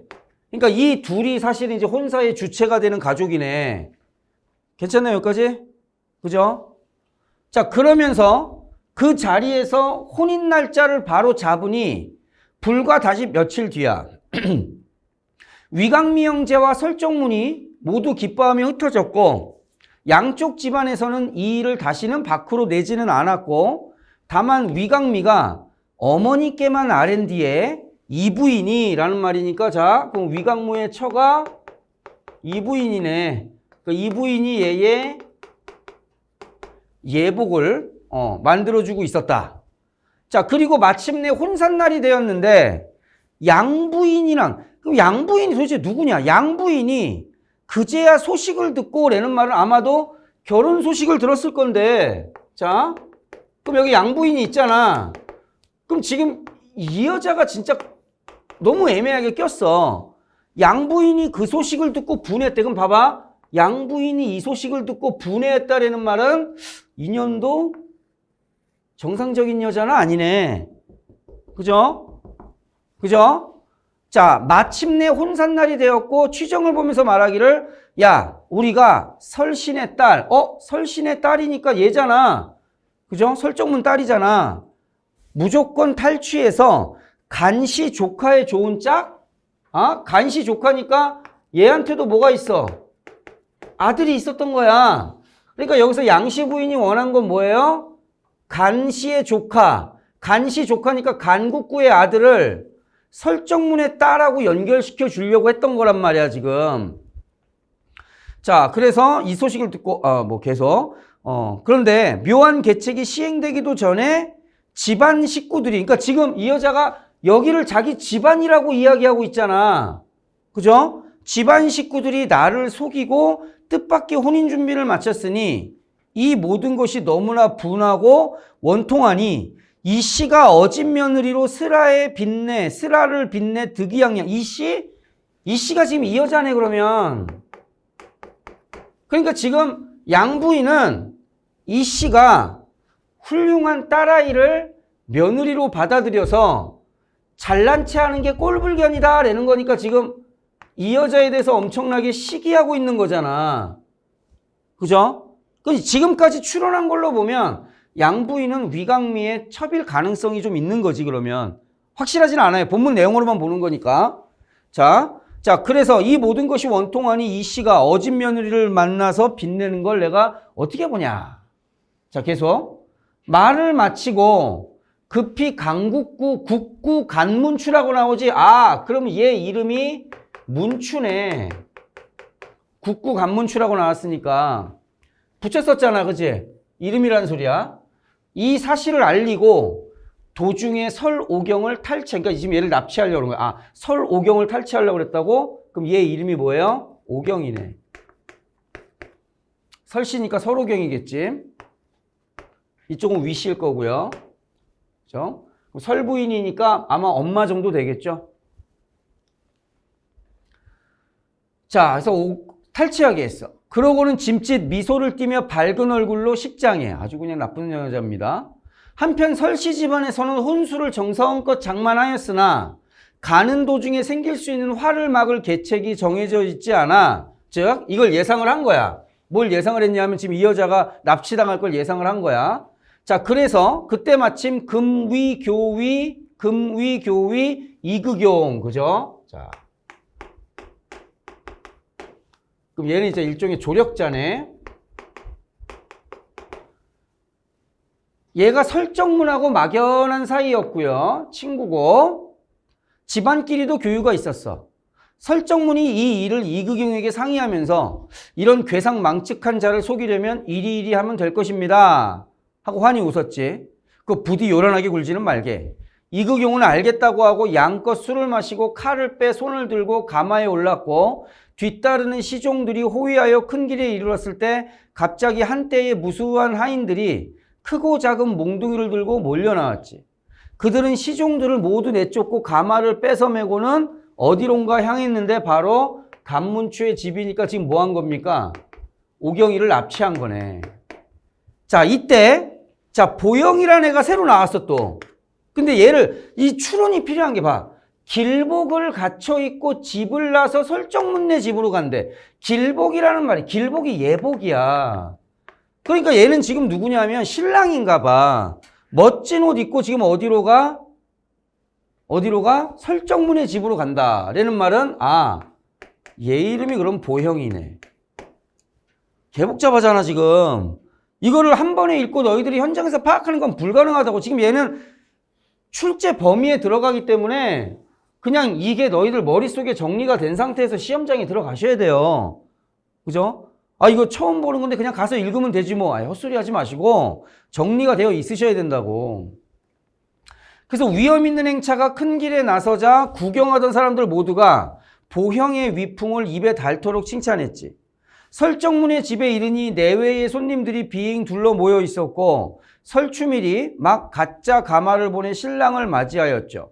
그러니까 이 둘이 사실 이제 혼사의 주체가 되는 가족이네. 괜찮나요 여기까지? 그죠? 자, 그러면서 그 자리에서 혼인 날짜를 바로 잡으니 불과 다시 며칠 뒤야. 위광미 형제와 설정문이 모두 기뻐하며 흩어졌고 양쪽 집안에서는 이 일을 다시는 밖으로 내지는 않았고 다만 위광미가 어머니께만 아랜 뒤에 이부인이 라는 말이니까 자, 그럼 위광무의 처가 이부인이네. 그 이부인이 얘의 예복을 만들어주고 있었다. 자, 그리고 마침내 혼산날이 되었는데 양부인이랑, 그럼 양부인이 도대체 누구냐? 양부인이 그제야 소식을 듣고 라는 말은 아마도 결혼 소식을 들었을 건데, 자, 그럼 여기 양부인이 있잖아. 그럼 지금 이 여자가 진짜 너무 애매하게 꼈어. 양부인이 그 소식을 듣고 분해했대. 그럼 봐봐. 양부인이 이 소식을 듣고 분해했다라는 말은 인연도 정상적인 여자는 아니네. 그죠? 그죠? 자, 마침내 혼산날이 되었고 취정을 보면서 말하기를 야, 우리가 설신의 딸, 설신의 딸이니까 얘잖아. 그죠? 설정문 딸이잖아. 무조건 탈취해서 간시 조카의 좋은 짝? 간시 조카니까 얘한테도 뭐가 있어? 아들이 있었던 거야. 그러니까 여기서 양씨 부인이 원한 건 뭐예요? 간시의 조카. 간시 조카니까 간국구의 아들을 설정문의 딸하고 연결시켜 주려고 했던 거란 말이야, 지금. 자, 그래서 이 소식을 듣고, 계속. 그런데 묘한 계책이 시행되기도 전에 집안 식구들이, 그러니까 지금 이 여자가 여기를 자기 집안이라고 이야기하고 있잖아. 그죠? 집안 식구들이 나를 속이고 뜻밖의 혼인 준비를 마쳤으니 이 모든 것이 너무나 분하고 원통하니 이 씨가 어진 며느리로 슬라를 빚내 득이양양. 이 씨가 지금 이 여자네, 그러면. 그러니까 지금 양부인은 이 씨가 훌륭한 딸아이를 며느리로 받아들여서 잘난 체 하는 게 꼴불견이다 라는 거니까 지금 이 여자에 대해서 엄청나게 시기하고 있는 거잖아. 그죠? 지금까지 추론한 걸로 보면 양부인은 위강미의 첩일 가능성이 좀 있는 거지, 그러면. 확실하진 않아요. 본문 내용으로만 보는 거니까. 자, 그래서 이 모든 것이 원통하니 이 씨가 어진 며느리를 만나서 빚내는 걸 내가 어떻게 보냐. 자, 계속. 말을 마치고 급히 국구 간문추라고 나오지. 그럼 얘 이름이 문추네. 국구 간문추라고 나왔으니까. 붙였었잖아, 그치? 이름이라는 소리야. 이 사실을 알리고 도중에 설오경을 그러니까 지금 얘를 납치하려고 그런 거야. 설오경을 탈취하려고 그랬다고? 그럼 얘 이름이 뭐예요? 오경이네. 설씨니까 설오경이겠지. 이쪽은 위씨일 거고요. 그죠? 설부인이니까 아마 엄마 정도 되겠죠. 자, 그래서 탈취하게 했어. 그러고는 짐짓 미소를 띠며 밝은 얼굴로 식장에, 아주 그냥 나쁜 여자입니다. 한편 설씨 집안에서는 혼수를 정성껏 장만하였으나 가는 도중에 생길 수 있는 화를 막을 계책이 정해져 있지 않아, 즉 이걸 예상을 한 거야. 뭘 예상을 했냐면 지금 이 여자가 납치당할 걸 예상을 한 거야. 자, 그래서 그때 마침 금위교위 이극용, 그죠? 자, 그럼 얘는 이제 일종의 조력자네. 얘가 설정문하고 막연한 사이였고요. 친구고 집안끼리도 교유가 있었어. 설정문이 이 일을 이극용에게 상의하면서 이런 괴상망측한 자를 속이려면 이리이리 하면 될 것입니다 하고 환히 웃었지. 그 부디 요란하게 굴지는 말게. 이극용은 알겠다고 하고 양껏 술을 마시고 칼을 빼 손을 들고 가마에 올랐고 뒤따르는 시종들이 호위하여 큰 길에 이르렀을 때 갑자기 한때의 무수한 하인들이 크고 작은 몽둥이를 들고 몰려나왔지. 그들은 시종들을 모두 내쫓고 가마를 뺏어 메고는 어디론가 향했는데 바로 간문추의 집이니까 지금 뭐 한 겁니까? 오경이를 납치한 거네. 자, 이때 보영이라는 애가 새로 나왔어 또. 근데 얘를, 이 추론이 필요한 게 봐. 길복을 갖춰있고 집을 나서 설정문네 집으로 간대. 길복이라는 말이, 길복이 예복이야. 그러니까 얘는 지금 누구냐면 신랑인가 봐. 멋진 옷 입고 지금 어디로 가? 설정문의 집으로 간다. 라는 말은 얘 이름이 그럼 보형이네. 개복잡하잖아 지금. 이거를 한 번에 읽고 너희들이 현장에서 파악하는 건 불가능하다고. 지금 얘는 출제 범위에 들어가기 때문에 그냥 이게 너희들 머릿속에 정리가 된 상태에서 시험장에 들어가셔야 돼요. 그죠? 이거 처음 보는 건데 그냥 가서 읽으면 되지 뭐. 헛소리 하지 마시고 정리가 되어 있으셔야 된다고. 그래서 위험 있는 행차가 큰 길에 나서자 구경하던 사람들 모두가 보형의 위풍을 입에 닳도록 칭찬했지. 설정문의 집에 이르니 내외의 손님들이 비행 둘러 모여 있었고 설추밀이 막 가짜 가마를 보내 신랑을 맞이하였죠.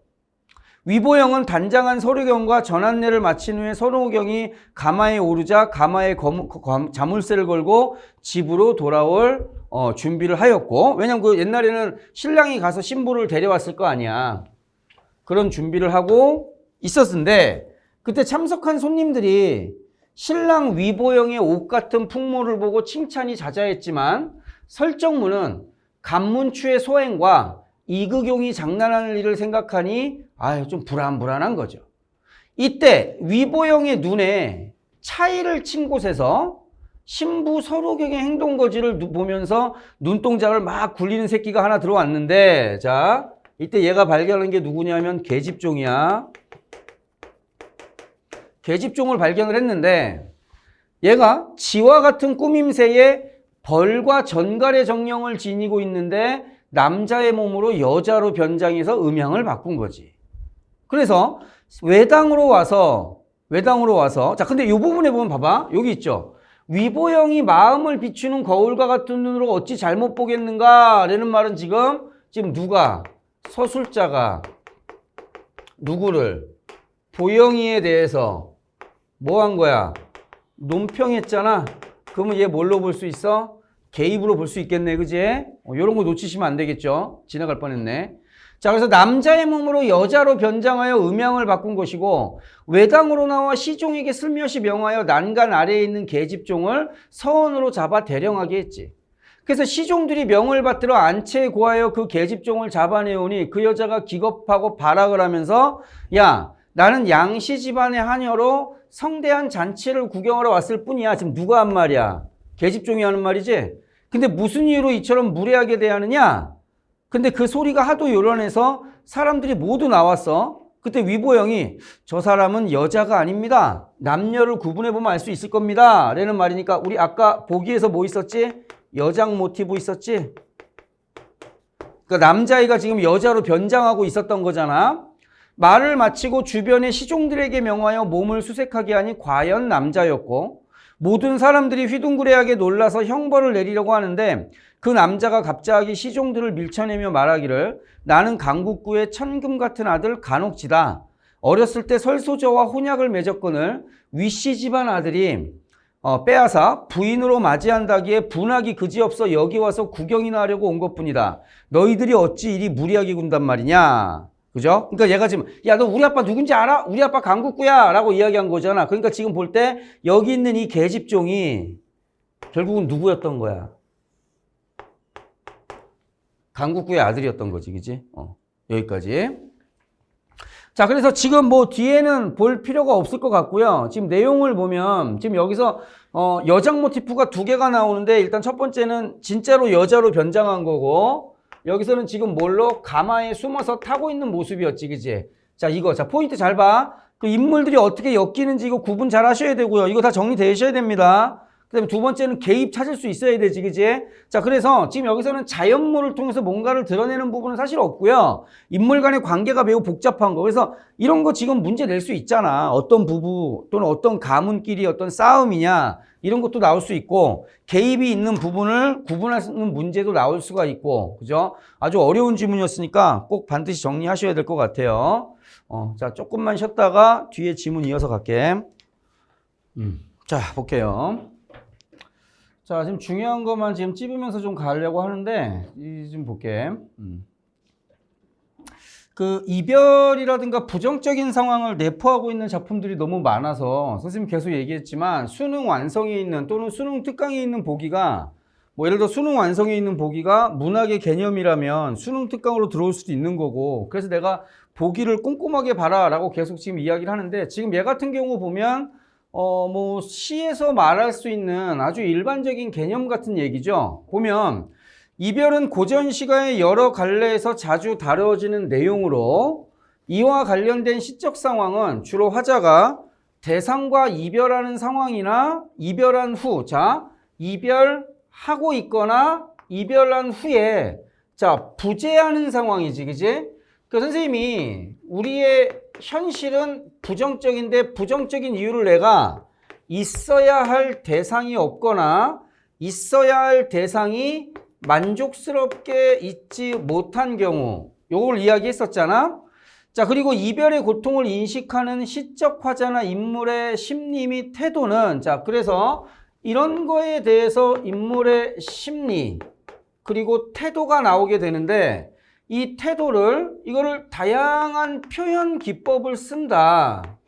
위보영은 단장한 서류경과 전안내를 마친 후에 선호경이 가마에 오르자 가마에 자물쇠를 걸고 집으로 돌아올 준비를 하였고, 왜냐면 그 옛날에는 신랑이 가서 신부를 데려왔을 거 아니야. 그런 준비를 하고 있었는데 그때 참석한 손님들이 신랑 위보영의 옷 같은 풍모를 보고 칭찬이 자자했지만 설정문은 간문추의 소행과 이극용이 장난하는 일을 생각하니 아유 좀 불안불안한 거죠. 이때 위보영의 눈에 차이를 친 곳에서 신부 서로경의 행동거지를 보면서 눈동자를 막 굴리는 새끼가 하나 들어왔는데, 자 이때 얘가 발견한 게 누구냐면 계집종이야. 계집종을 발견을 했는데 얘가 지와 같은 꾸밈새에 벌과 전갈의 정령을 지니고 있는데 남자의 몸으로 여자로 변장해서 음향을 바꾼 거지. 그래서 외당으로 와서 자 근데 이 부분에 보면 봐봐. 여기 있죠. 위보영이 마음을 비추는 거울과 같은 눈으로 어찌 잘못 보겠는가 라는 말은 지금 누가 서술자가 누구를 보영이에 대해서 뭐 한 거야? 논평했잖아. 그러면 얘 뭘로 볼 수 있어? 개입으로 볼 수 있겠네, 그지? 이런 거 놓치시면 안 되겠죠? 지나갈 뻔했네. 자, 그래서 남자의 몸으로 여자로 변장하여 음향을 바꾼 것이고 외당으로 나와 시종에게 슬며시 명하여 난간 아래에 있는 계집종을 서원으로 잡아 대령하게 했지. 그래서 시종들이 명을 받들어 안채에 고하여 그 계집종을 잡아내오니 그 여자가 기겁하고 발악을 하면서 야, 나는 양씨 집안의 하녀로 성대한 잔치를 구경하러 왔을 뿐이야. 지금 누가 한 말이야? 계집종이 하는 말이지? 근데 무슨 이유로 이처럼 무례하게 대하느냐? 근데 그 소리가 하도 요란해서 사람들이 모두 나왔어. 그때 위보영이 저 사람은 여자가 아닙니다. 남녀를 구분해보면 알 수 있을 겁니다. 라는 말이니까 우리 아까 보기에서 뭐 있었지? 여장 모티브 있었지? 그러니까 남자애가 지금 여자로 변장하고 있었던 거잖아. 말을 마치고 주변의 시종들에게 명하여 몸을 수색하게 하니 과연 남자였고 모든 사람들이 휘둥그레하게 놀라서 형벌을 내리려고 하는데 그 남자가 갑자기 시종들을 밀쳐내며 말하기를 나는 강국구의 천금 같은 아들 간옥지다. 어렸을 때 설소저와 혼약을 맺었거늘 위씨 집안 아들이 빼앗아 부인으로 맞이한다기에 분하기 그지없어 여기 와서 구경이나 하려고 온 것뿐이다. 너희들이 어찌 이리 무리하게 군단 말이냐. 그죠? 그러니까 얘가 지금 야, 너 우리 아빠 누군지 알아? 우리 아빠 강국구야 라고 이야기한 거잖아. 그러니까 지금 볼 때 여기 있는 이 계집종이 결국은 누구였던 거야? 강국구의 아들이었던 거지, 그지? 여기까지. 자, 그래서 지금 뭐 뒤에는 볼 필요가 없을 것 같고요. 지금 내용을 보면 지금 여기서 여장 모티프가 두 개가 나오는데 일단 첫 번째는 진짜로 여자로 변장한 거고 여기서는 지금 뭘로? 가마에 숨어서 타고 있는 모습이었지, 그지? 자, 이거 자 포인트 잘 봐. 그 인물들이 어떻게 엮이는지 이거 구분 잘 하셔야 되고요. 이거 다 정리되셔야 됩니다. 그 다음에 두 번째는 개입 찾을 수 있어야 되지, 그지? 자, 그래서 지금 여기서는 자연물을 통해서 뭔가를 드러내는 부분은 사실 없고요. 인물 간의 관계가 매우 복잡한 거. 그래서 이런 거 지금 문제 낼 수 있잖아. 어떤 부부 또는 어떤 가문끼리 어떤 싸움이냐. 이런 것도 나올 수 있고 개입이 있는 부분을 구분하는 문제도 나올 수가 있고, 그죠? 아주 어려운 질문이었으니까 꼭 반드시 정리하셔야 될 것 같아요. 자, 조금만 쉬었다가 뒤에 지문 이어서 갈게. 자, 볼게요. 자, 지금 중요한 것만 지금 찝으면서 좀 가려고 하는데, 좀 볼게. 그 이별이라든가 부정적인 상황을 내포하고 있는 작품들이 너무 많아서 선생님 계속 얘기했지만 수능 완성에 있는 또는 수능 특강에 있는 보기가 뭐 예를 들어 수능 완성에 있는 보기가 문학의 개념이라면 수능 특강으로 들어올 수도 있는 거고 그래서 내가 보기를 꼼꼼하게 봐라 라고 계속 지금 이야기를 하는데 지금 얘 같은 경우 보면 뭐 시에서 말할 수 있는 아주 일반적인 개념 같은 얘기죠. 보면 이별은 고전 시가의 여러 갈래에서 자주 다뤄지는 내용으로 이와 관련된 시적 상황은 주로 화자가 대상과 이별하는 상황이나 이별한 후, 자, 이별하고 있거나 이별한 후에 자, 부재하는 상황이지, 그지? 그 선생님이 우리의 현실은 부정적인데 부정적인 이유를 내가 있어야 할 대상이 없거나 있어야 할 대상이 만족스럽게 있지 못한 경우 요걸 이야기했었잖아. 자, 그리고 이별의 고통을 인식하는 시적 화자나 인물의 심리 및 태도는 자, 그래서 이런 거에 대해서 인물의 심리 그리고 태도가 나오게 되는데 이 태도를 이거를 다양한 표현 기법을 쓴다.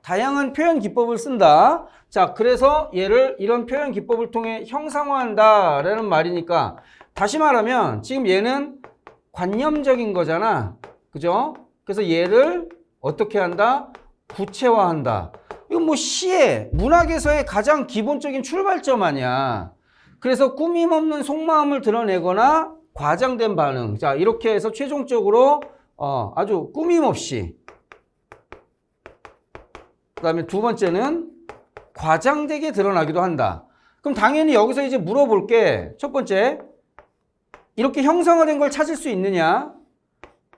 다양한 표현 기법을 쓴다. 자, 그래서 얘를 이런 표현 기법을 통해 형상화한다라는 말이니까 다시 말하면 지금 얘는 관념적인 거잖아. 그죠? 그래서 얘를 어떻게 한다? 구체화한다. 이건 뭐 시의, 문학에서의 가장 기본적인 출발점 아니야. 그래서 꾸밈없는 속마음을 드러내거나 과장된 반응. 자, 이렇게 해서 최종적으로 아주 꾸밈없이. 그 다음에 두 번째는 과장되게 드러나기도 한다. 그럼 당연히 여기서 이제 물어볼게. 첫 번째, 이렇게 형성화된 걸 찾을 수 있느냐?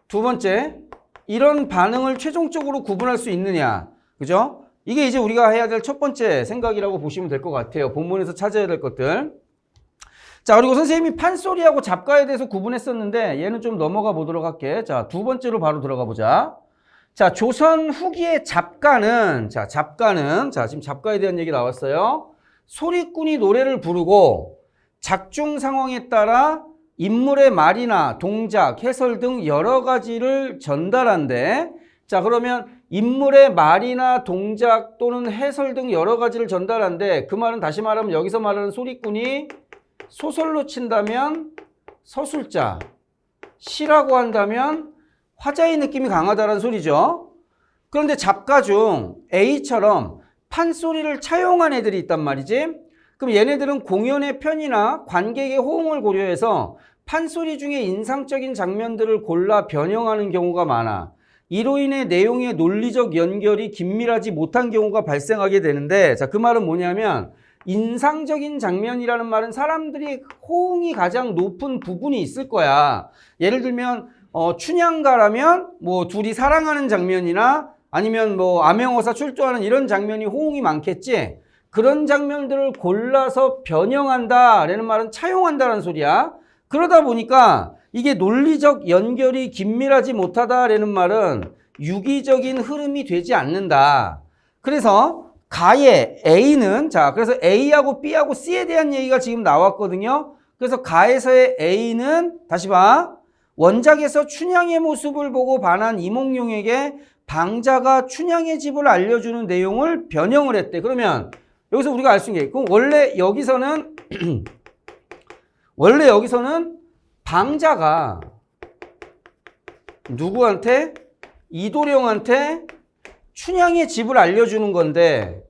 두 번째, 이런 반응을 최종적으로 구분할 수 있느냐? 그죠? 이게 이제 우리가 해야 될 첫 번째 생각이라고 보시면 될 것 같아요. 본문에서 찾아야 될 것들. 자, 그리고 선생님이 판소리하고 잡가에 대해서 구분했었는데 얘는 좀 넘어가 보도록 할게. 자, 두 번째로 바로 들어가 보자. 자, 조선 후기의 잡가는 자, 지금 잡가에 대한 얘기 나왔어요. 소리꾼이 노래를 부르고 작중 상황에 따라 인물의 말이나 동작, 해설 등 여러 가지를 전달한대. 자, 그러면 인물의 말이나 동작 또는 해설 등 여러 가지를 전달한대. 그 말은 다시 말하면 여기서 말하는 소리꾼이 소설로 친다면 서술자, 시라고 한다면 화자의 느낌이 강하다는 소리죠. 그런데 잡가 중 A처럼 판소리를 차용한 애들이 있단 말이지. 그럼 얘네들은 공연의 편이나 관객의 호응을 고려해서 판소리 중에 인상적인 장면들을 골라 변형하는 경우가 많아. 이로 인해 내용의 논리적 연결이 긴밀하지 못한 경우가 발생하게 되는데, 자, 그 말은 뭐냐면 인상적인 장면이라는 말은 사람들이 호응이 가장 높은 부분이 있을 거야. 예를 들면 춘향가라면 뭐 둘이 사랑하는 장면이나 아니면 뭐 암행어사 출두하는 이런 장면이 호응이 많겠지. 그런 장면들을 골라서 변형한다라는 말은 차용한다는 소리야. 그러다 보니까 이게 논리적 연결이 긴밀하지 못하다라는 말은 유기적인 흐름이 되지 않는다. 그래서 가의 A는 그래서 A하고 B하고 C에 대한 얘기가 지금 나왔거든요. 그래서 가에서의 A는 다시 봐. 원작에서 춘향의 모습을 보고 반한 이몽룡에게 방자가 춘향의 집을 알려주는 내용을 변형을 했대. 그러면 여기서 우리가 알 수 있는 게 그럼 원래 여기서는 방자가 누구한테? 이도령한테 춘향의 집을 알려주는 건데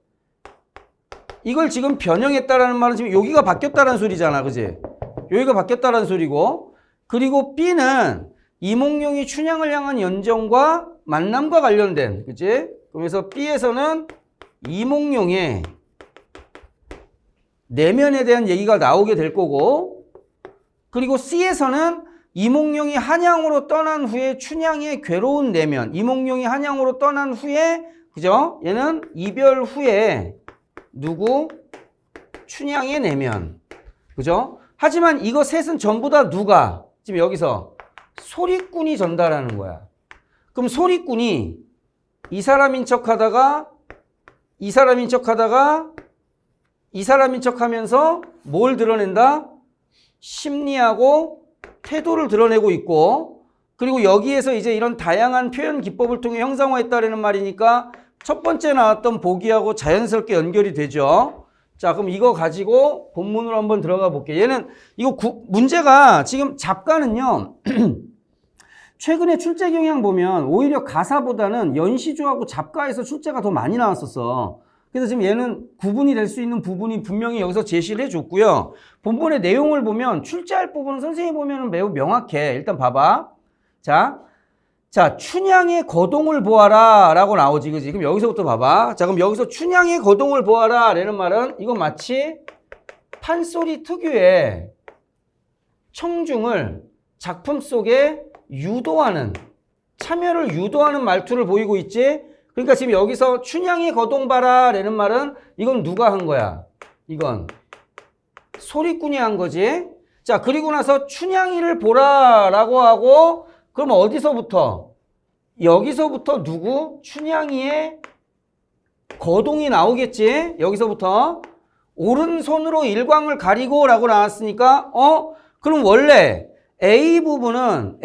이걸 지금 변형했다라는 말은 지금 여기가 바뀌었다는 소리잖아. 그지? 여기가 바뀌었다는 소리고 그리고 B는 이몽룡이 춘향을 향한 연정과 만남과 관련된 그지? 그래서 B에서는 이몽룡의 내면에 대한 얘기가 나오게 될 거고 그리고 C에서는 이몽룡이 한양으로 떠난 후에 춘향의 괴로운 내면 이몽룡이 한양으로 떠난 후에 그죠? 얘는 이별 후에 누구? 춘향의 내면 그죠? 하지만 이거 셋은 전부 다 누가? 지금 여기서 소리꾼이 전달하는 거야. 그럼 소리꾼이 이 사람인 척 하다가 이 사람인 척 하다가 이 사람인 척 하면서 뭘 드러낸다? 심리하고 태도를 드러내고 있고 그리고 여기에서 이제 이런 다양한 표현 기법을 통해 형상화했다라는 말이니까 첫 번째 나왔던 보기하고 자연스럽게 연결이 되죠. 자, 그럼 이거 가지고 본문으로 한번 들어가 볼게요. 얘는 이거 문제가 지금 잡가는요. 최근에 출제 경향 보면 오히려 가사보다는 연시조하고 잡가에서 출제가 더 많이 나왔었어. 그래서 지금 얘는 구분이 될 수 있는 부분이 분명히 여기서 제시를 해줬고요. 본문의 내용을 보면 출제할 부분은 선생님이 보면 매우 명확해. 일단 봐봐. 자, 춘향의 거동을 보아라 라고 나오지. 그지? 그럼 여기서부터 봐봐. 자, 그럼 여기서 춘향의 거동을 보아라 라는 말은 이건 마치 판소리 특유의 청중을 작품 속에 유도하는, 참여를 유도하는 말투를 보이고 있지? 그러니까 지금 여기서 춘향이 거동 봐라 라는 말은 이건 누가 한 거야? 이건 소리꾼이 한 거지. 자, 그리고 나서 춘향이를 보라 라고 하고 그럼 어디서부터? 여기서부터 누구? 춘향이의 거동이 나오겠지? 여기서부터 오른손으로 일광을 가리고 라고 나왔으니까 그럼 원래 A 부분은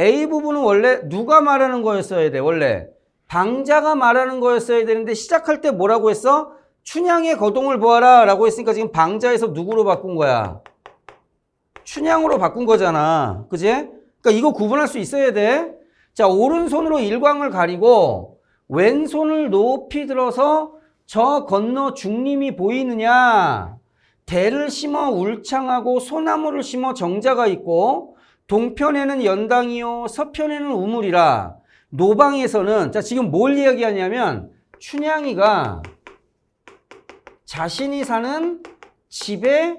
원래 누가 말하는 거였어야 돼? 원래 방자가 말하는 거였어야 되는데 시작할 때 뭐라고 했어? 춘향의 거동을 보아라 라고 했으니까 지금 방자에서 누구로 바꾼 거야? 춘향으로 바꾼 거잖아. 그지? 그러니까 이거 구분할 수 있어야 돼. 자, 오른손으로 일광을 가리고 왼손을 높이 들어서 저 건너 중림이 보이느냐? 대를 심어 울창하고 소나무를 심어 정자가 있고 동편에는 연당이요 서편에는 우물이라. 노방에서는 자 지금 뭘 이야기하냐면 춘향이가 자신이 사는 집의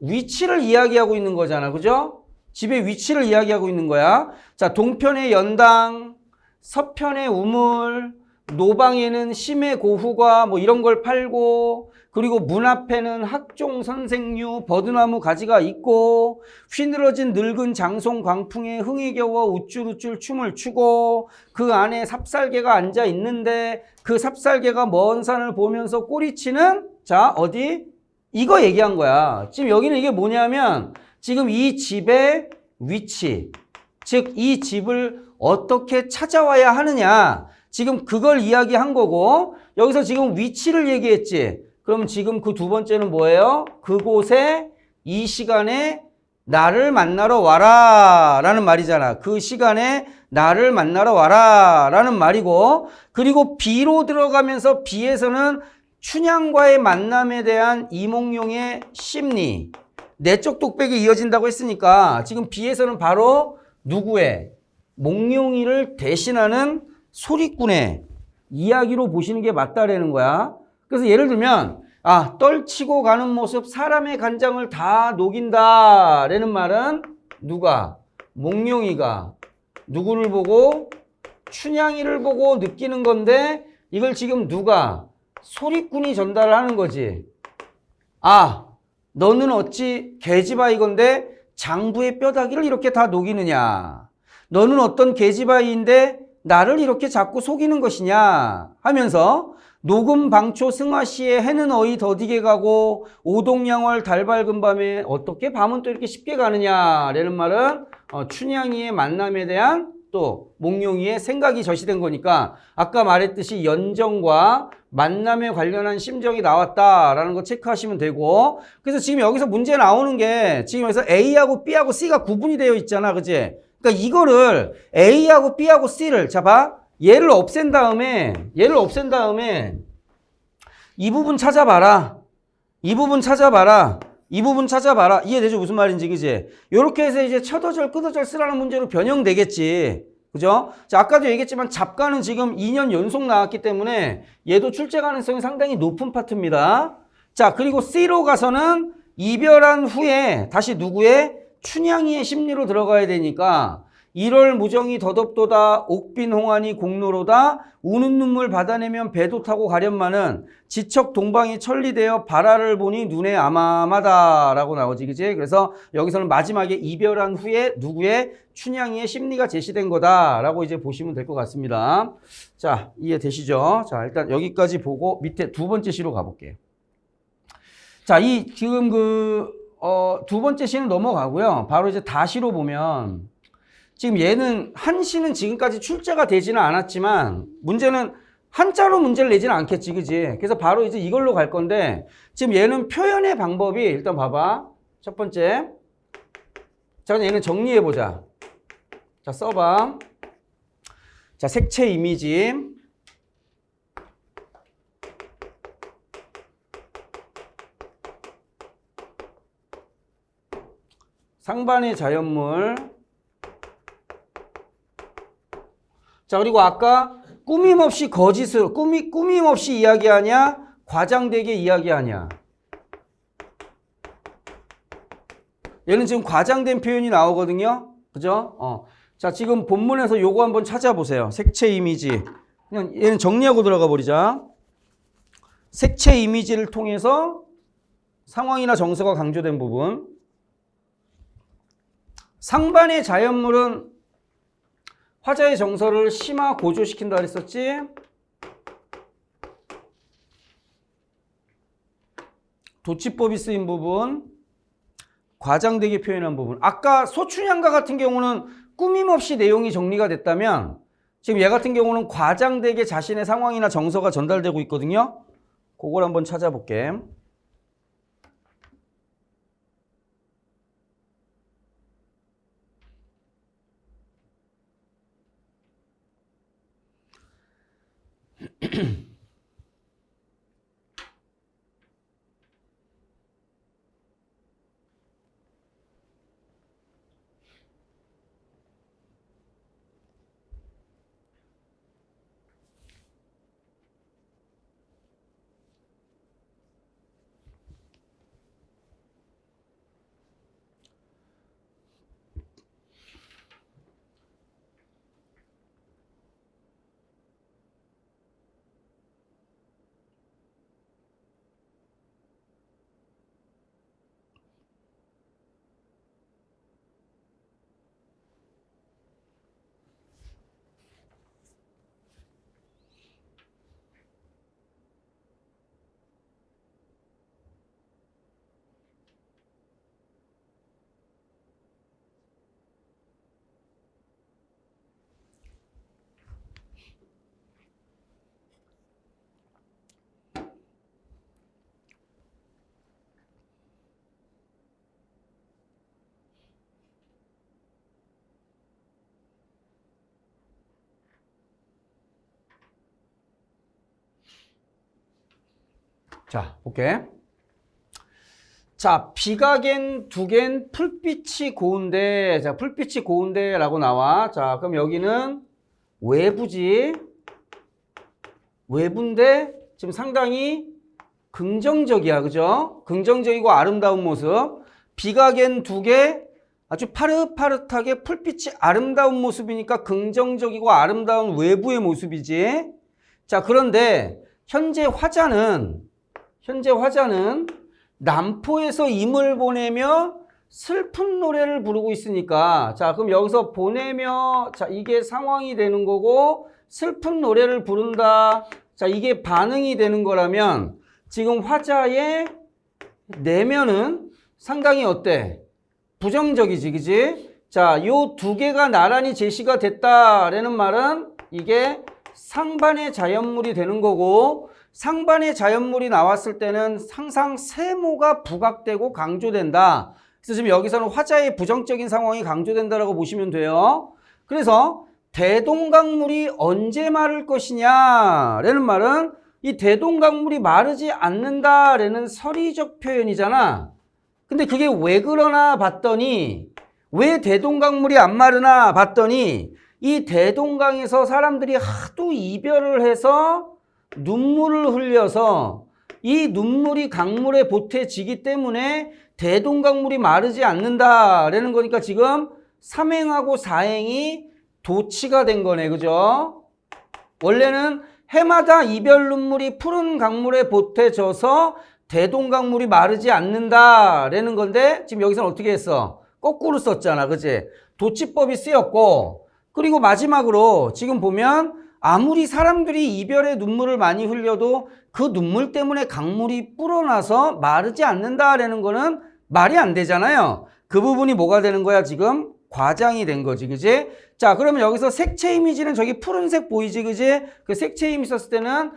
위치를 이야기하고 있는 거잖아. 그죠? 집의 위치를 이야기하고 있는 거야. 자, 동편에 연당, 서편에 우물, 노방에는 심의 고후과 뭐 이런 걸 팔고, 그리고 문 앞에는 학종 선생류 버드나무 가지가 있고, 휘늘어진 늙은 장송 광풍에 흥이 겨워 우쭐우쭐 춤을 추고, 그 안에 삽살개가 앉아 있는데 그 삽살개가 먼 산을 보면서 꼬리치는 자 어디? 이거 얘기한 거야. 지금 여기는 이게 뭐냐면 지금 이 집의 위치, 즉 이 집을 어떻게 찾아와야 하느냐, 지금 그걸 이야기한 거고, 여기서 지금 위치를 얘기했지. 그럼 지금 그 두 번째는 뭐예요? 그곳에 이 시간에 나를 만나러 와라 라는 말이잖아. 그 시간에 나를 만나러 와라 라는 말이고, 그리고 B로 들어가면서 B에서는 춘향과의 만남에 대한 이몽룡의 심리, 내적 독백이 이어진다고 했으니까 지금 B에서는 바로 누구의? 몽룡이를 대신하는 소리꾼의 이야기로 보시는 게 맞다라는 거야. 그래서 예를 들면 떨치고 가는 모습 사람의 간장을 다 녹인다 라는 말은 누가? 몽룡이가 누구를 보고? 춘향이를 보고 느끼는 건데, 이걸 지금 누가? 소리꾼이 전달을 하는 거지. 너는 어찌 계집아이건데 장부의 뼈다귀를 이렇게 다 녹이느냐? 너는 어떤 계집아이인데 나를 이렇게 자꾸 속이는 것이냐? 하면서 녹음 방초 승화시에 해는 어이 더디게 가고 오동양월 달 밝은 밤에 어떻게 밤은 또 이렇게 쉽게 가느냐? 라는 말은 춘향이의 만남에 대한 또 몽룡이의 생각이 저시된 거니까 아까 말했듯이 연정과 만남에 관련한 심정이 나왔다라는 거 체크하시면 되고, 그래서 지금 여기서 문제 나오는 게 지금 여기서 A하고 B하고 C가 구분이 되어 있잖아. 그치? 그러니까 이거를 A하고 B하고 C를 봐. 얘를 없앤 다음에 이 부분 찾아봐라. 이 부분 찾아봐라. 이해되죠? 무슨 말인지, 그지? 요렇게 해서 이제 첫어절, 끝어절 쓰라는 문제로 변형되겠지. 그죠? 자, 아까도 얘기했지만 잡가는 지금 2년 연속 나왔기 때문에 얘도 출제 가능성이 상당히 높은 파트입니다. 자, 그리고 C로 가서는 이별한 후에 다시 누구의? 춘향이의 심리로 들어가야 되니까 1월 무정이 더덥도다 옥빈 홍안이 공로로다 우는 눈물 받아내면 배도 타고 가련마는 지척 동방이 천리되어 발아를 보니 눈에 암암하다 라고 나오지. 그치? 그래서 여기서는 마지막에 이별한 후에 누구의? 춘향이의 심리가 제시된 거다 라고 이제 보시면 될 것 같습니다. 자, 이해되시죠? 자, 일단 여기까지 보고 밑에 두 번째 시로 가볼게요. 자, 지금 두 번째 시는 넘어가고요. 바로 이제 다시로 보면 지금 얘는 한 시는 지금까지 출제가 되지는 않았지만 문제는 한자로 문제를 내지는 않겠지. 그지? 그래서 바로 이제 이걸로 갈 건데, 지금 얘는 표현의 방법이 일단 봐봐. 첫 번째. 자, 얘는 정리해보자. 자, 써봐. 자, 색채 이미지. 상반의 자연물. 자, 그리고 아까 꾸밈없이 거짓을, 꾸밈없이 이야기하냐? 과장되게 이야기하냐? 얘는 지금 과장된 표현이 나오거든요. 그죠? 자, 지금 본문에서 요거 한번 찾아보세요. 색채 이미지. 그냥 얘는 정리하고 들어가 버리자. 색채 이미지를 통해서 상황이나 정서가 강조된 부분. 상반의 자연물은 화자의 정서를 심화 고조시킨다 그랬었지? 도치법이 쓰인 부분, 과장되게 표현한 부분. 아까 소춘향가 같은 경우는 꾸밈없이 내용이 정리가 됐다면 지금 얘 같은 경우는 과장되게 자신의 상황이나 정서가 전달되고 있거든요. 그걸 한번 찾아볼게. 자, 볼게. 자, 비각엔 두갠 풀빛이 고운데, 자, 풀빛이 고운데라고 나와. 자, 그럼 여기는 외부지. 외부인데 지금 상당히 긍정적이야. 그죠? 긍정적이고 아름다운 모습. 비각엔 두 개 아주 파릇파릇하게 풀빛이 아름다운 모습이니까 긍정적이고 아름다운 외부의 모습이지. 자, 그런데 현재 화자는 남포에서 임을 보내며 슬픈 노래를 부르고 있으니까, 자, 그럼 여기서 보내며, 자, 이게 상황이 되는 거고, 슬픈 노래를 부른다. 자, 이게 반응이 되는 거라면, 지금 화자의 내면은 상당히 어때? 부정적이지, 그지? 자, 요 두 개가 나란히 제시가 됐다라는 말은 이게 상반의 자연물이 되는 거고, 상반의 자연물이 나왔을 때는 항상 세모가 부각되고 강조된다. 그래서 지금 여기서는 화자의 부정적인 상황이 강조된다라고 보시면 돼요. 그래서 대동강물이 언제 마를 것이냐라는 말은 이 대동강물이 마르지 않는다라는 서리적 표현이잖아. 근데 그게 왜 그러나 봤더니, 왜 대동강물이 안 마르나 봤더니 이 대동강에서 사람들이 하도 이별을 해서 눈물을 흘려서 이 눈물이 강물에 보태지기 때문에 대동강물이 마르지 않는다라는 거니까 지금 3행하고 4행이 도치가 된 거네. 그죠? 원래는 해마다 이별 눈물이 푸른 강물에 보태져서 대동강물이 마르지 않는다라는 건데 지금 여기서는 어떻게 했어? 거꾸로 썼잖아. 그치? 도치법이 쓰였고, 그리고 마지막으로 지금 보면 아무리 사람들이 이별의 눈물을 많이 흘려도 그 눈물 때문에 강물이 불어나서 마르지 않는다라는 거는 말이 안 되잖아요. 그 부분이 뭐가 되는 거야? 지금 과장이 된 거지. 그지? 자, 그러면 여기서 색채 이미지는 저기 푸른색 보이지? 그지? 그 색채 이미지 썼을 때는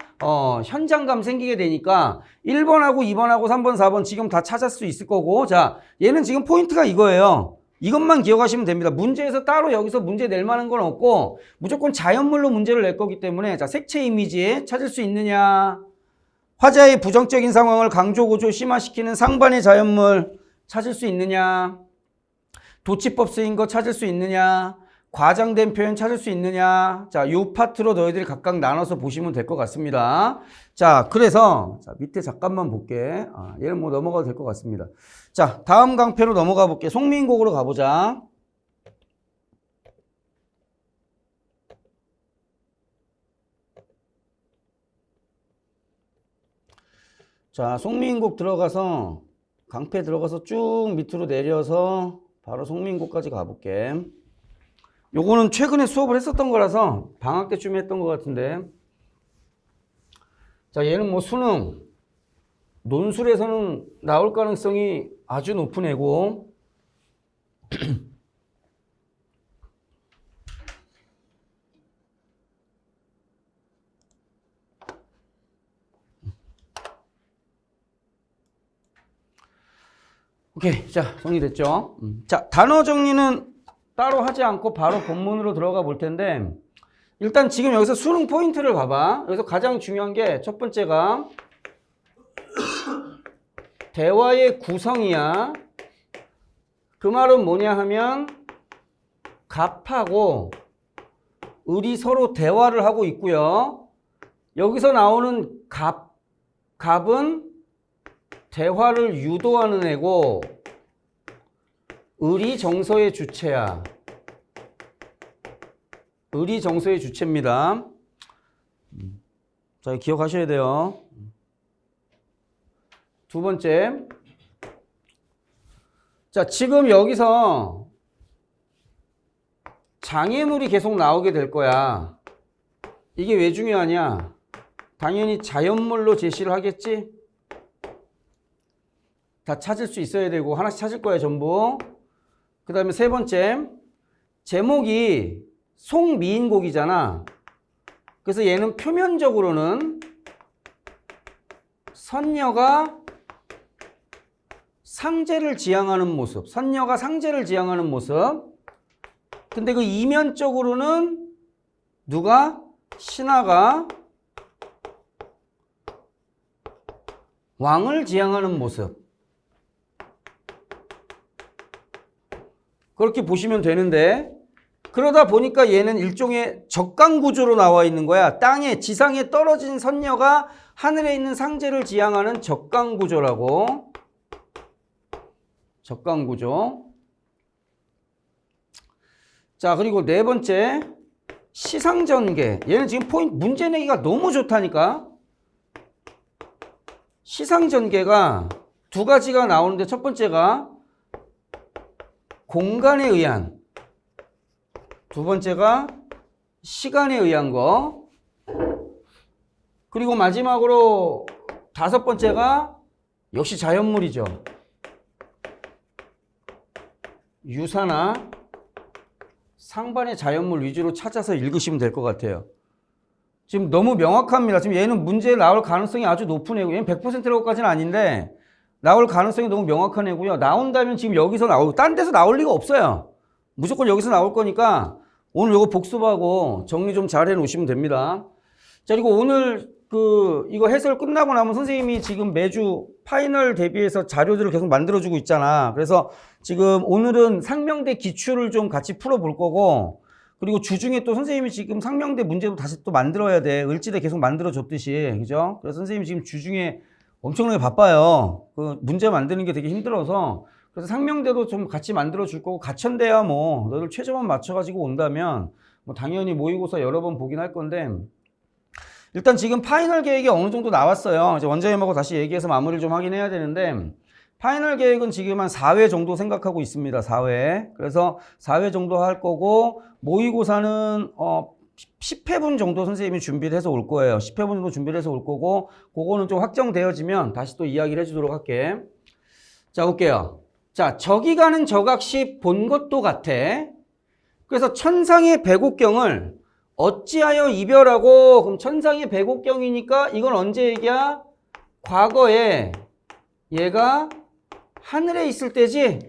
현장감 생기게 되니까 1번하고 2번하고 3번, 4번 지금 다 찾을 수 있을 거고, 자, 얘는 지금 포인트가 이거예요. 이것만 기억하시면 됩니다. 문제에서 따로 여기서 문제 낼 만한 건 없고 무조건 자연물로 문제를 낼 거기 때문에, 자, 색채 이미지 찾을 수 있느냐? 화자의 부정적인 상황을 강조, 고조, 심화시키는 상반의 자연물 찾을 수 있느냐? 도치법 쓰인 거 찾을 수 있느냐? 과장된 표현 찾을 수 있느냐? 자, 요 파트로 너희들이 각각 나눠서 보시면 될 것 같습니다. 자, 그래서 자, 밑에 잠깐만 볼게. 얘는 뭐 넘어가도 될 것 같습니다. 자, 다음 강패로 넘어가 볼게. 송민곡으로 가보자. 자, 송민곡 들어가서 강패 들어가서 쭉 밑으로 내려서 바로 송민곡까지 가볼게. 요거는 최근에 수업을 했었던 거라서 방학 때쯤에 했던 것 같은데, 자, 얘는 뭐 수능 논술에서는 나올 가능성이 아주 높은 애고, 오케이. 자, 정리됐죠? 자, 단어 정리는 따로 하지 않고 바로 본문으로 들어가 볼 텐데, 일단 지금 여기서 수능 포인트를 봐봐. 여기서 가장 중요한 게 첫 번째가 대화의 구성이야. 그 말은 뭐냐 하면 갑하고 을이 서로 대화를 하고 있고요. 여기서 나오는 갑은 대화를 유도하는 애고 을이 정서의 주체야. 을이 정서의 주체입니다. 자, 기억하셔야 돼요. 두 번째. 자, 지금 여기서 장애물이 계속 나오게 될 거야. 이게 왜 중요하냐? 당연히 자연물로 제시를 하겠지? 다 찾을 수 있어야 되고 하나씩 찾을 거야, 전부. 그 다음에 세 번째. 제목이 송미인곡이잖아. 그래서 얘는 표면적으로는 선녀가 상제를 지향하는 모습. 선녀가 상제를 지향하는 모습. 근데 그 이면적으로는 누가? 신하가 왕을 지향하는 모습. 그렇게 보시면 되는데 그러다 보니까 얘는 일종의 적강구조로 나와 있는 거야. 땅에 지상에 떨어진 선녀가 하늘에 있는 상제를 지향하는 적강구조라고. 적강구조. 자, 그리고 네 번째 시상전개. 얘는 지금 포인트 문제 내기가 너무 좋다니까. 시상전개가 두 가지가 나오는데 첫 번째가 공간에 의한, 두 번째가 시간에 의한 거. 그리고 마지막으로 다섯 번째가 역시 자연물이죠. 유사나 상반의 자연물 위주로 찾아서 읽으시면 될 것 같아요. 지금 너무 명확합니다. 지금 얘는 문제에 나올 가능성이 아주 높은 애고, 얘는 100%라고까지는 아닌데 나올 가능성이 너무 명확한 애고요. 나온다면 지금 여기서 딴 데서 나올 리가 없어요. 무조건 여기서 나올 거니까 오늘 요거 복습하고 정리 좀 잘 해놓으시면 됩니다. 자, 그리고 오늘 이거 해설 끝나고 나면 선생님이 지금 매주 파이널 대비해서 자료들을 계속 만들어주고 있잖아. 그래서 지금 오늘은 상명대 기출을 좀 같이 풀어볼 거고, 그리고 주중에 또 선생님이 지금 상명대 문제도 다시 또 만들어야 돼. 을지대 계속 만들어줬듯이. 그죠? 그래서 선생님이 지금 주중에 엄청나게 바빠요. 그 문제 만드는 게 되게 힘들어서. 그래서 상명대도 좀 같이 만들어 줄 거고, 가천대야 뭐 너를 최저만 맞춰가지고 온다면 뭐 당연히 모의고사 여러 번 보긴 할 건데, 일단 지금 파이널 계획이 어느 정도 나왔어요. 이제 원장님하고 다시 얘기해서 마무리를 좀 하긴 해야 되는데, 파이널 계획은 지금 한 4회 정도 생각하고 있습니다. 4회. 그래서 4회 정도 할 거고, 모의고사는 10회분 정도 선생님이 준비를 해서 올 거예요. 10회분 정도 준비를 해서 올 거고, 그거는 좀 확정되어지면 다시 또 이야기를 해주도록 할게. 자, 볼게요. 자, 저기 가는 저각시 본 것도 같아. 그래서 천상의 백옥경을 어찌하여 이별하고, 그럼 천상의 백옥경이니까 이건 언제 얘기야? 과거에 얘가 하늘에 있을 때지.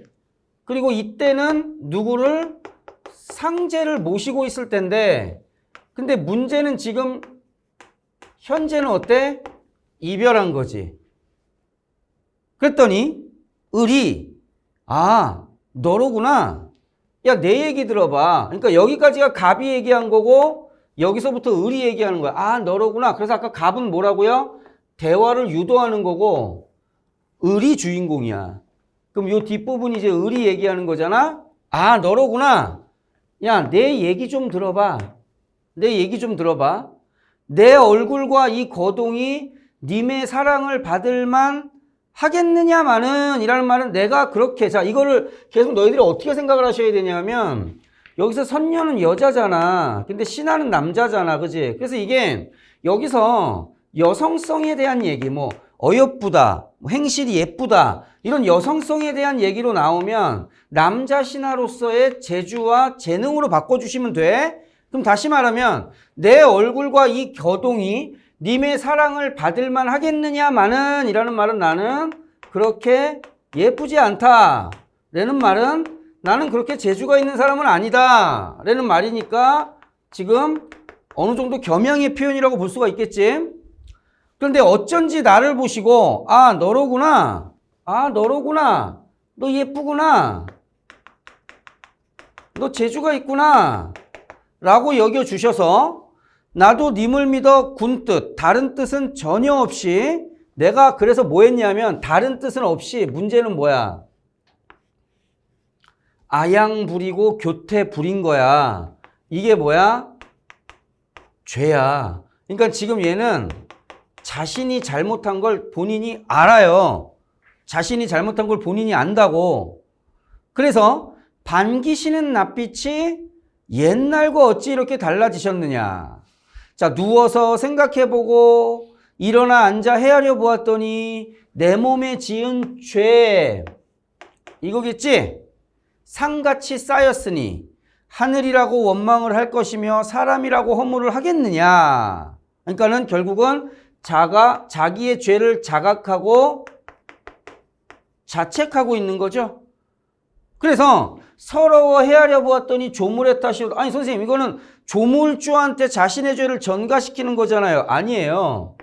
그리고 이때는 누구를? 상제를 모시고 있을 때인데, 근데 문제는 지금 현재는 어때? 이별한 거지. 그랬더니 을이 너로구나. 야, 내 얘기 들어봐. 그러니까 여기까지가 갑이 얘기한 거고 여기서부터 을이 얘기하는 거야. 너로구나. 그래서 아까 갑은 뭐라고요? 대화를 유도하는 거고 을이 주인공이야. 그럼 요 뒷부분이 이제 을이 얘기하는 거잖아. 너로구나. 야, 내 얘기 좀 들어봐. 내 얘기 좀 들어봐. 내 얼굴과 이 거동이 님의 사랑을 받을만 하겠느냐마는 이라는 말은 내가 그렇게, 자, 이거를 계속 너희들이 어떻게 생각을 하셔야 되냐면, 여기서 선녀는 여자잖아. 근데 신하는 남자잖아. 그지? 그래서 이게 여기서 여성성에 대한 얘기, 뭐 어여쁘다, 뭐 행실이 예쁘다, 이런 여성성에 대한 얘기로 나오면 남자 신하로서의 재주와 재능으로 바꿔주시면 돼. 그럼 다시 말하면 내 얼굴과 이 겨동이 님의 사랑을 받을만 하겠느냐마는 이라는 말은 나는 그렇게 예쁘지 않다 라는 말은 나는 그렇게 재주가 있는 사람은 아니다 라는 말이니까 지금 어느 정도 겸양의 표현이라고 볼 수가 있겠지. 그런데 어쩐지 나를 보시고 아 너로구나. 아 너로구나. 너 예쁘구나. 너 재주가 있구나. 라고 여겨주셔서 나도 님을 믿어 군 뜻, 다른 뜻은 전혀 없이 내가 그래서 뭐 했냐면 다른 뜻은 없이 문제는 뭐야? 아양 부리고 교태 부린 거야. 이게 뭐야? 죄야. 그러니까 지금 얘는 자신이 잘못한 걸 본인이 알아요. 자신이 잘못한 걸 본인이 안다고. 그래서 반기시는 낯빛이 옛날과 어찌 이렇게 달라지셨느냐. 자, 누워서 생각해보고 일어나 앉아 헤아려 보았더니 내 몸에 지은 죄 이거겠지? 상같이 쌓였으니 하늘이라고 원망을 할 것이며 사람이라고 허물을 하겠느냐. 그러니까는 결국은 자기의 죄를 자각하고 자책하고 있는 거죠. 그래서 서러워 헤아려 보았더니 조물의 탓이 아니 선생님 이거는 조물주한테 자신의 죄를 전가시키는 거잖아요. 아니에요.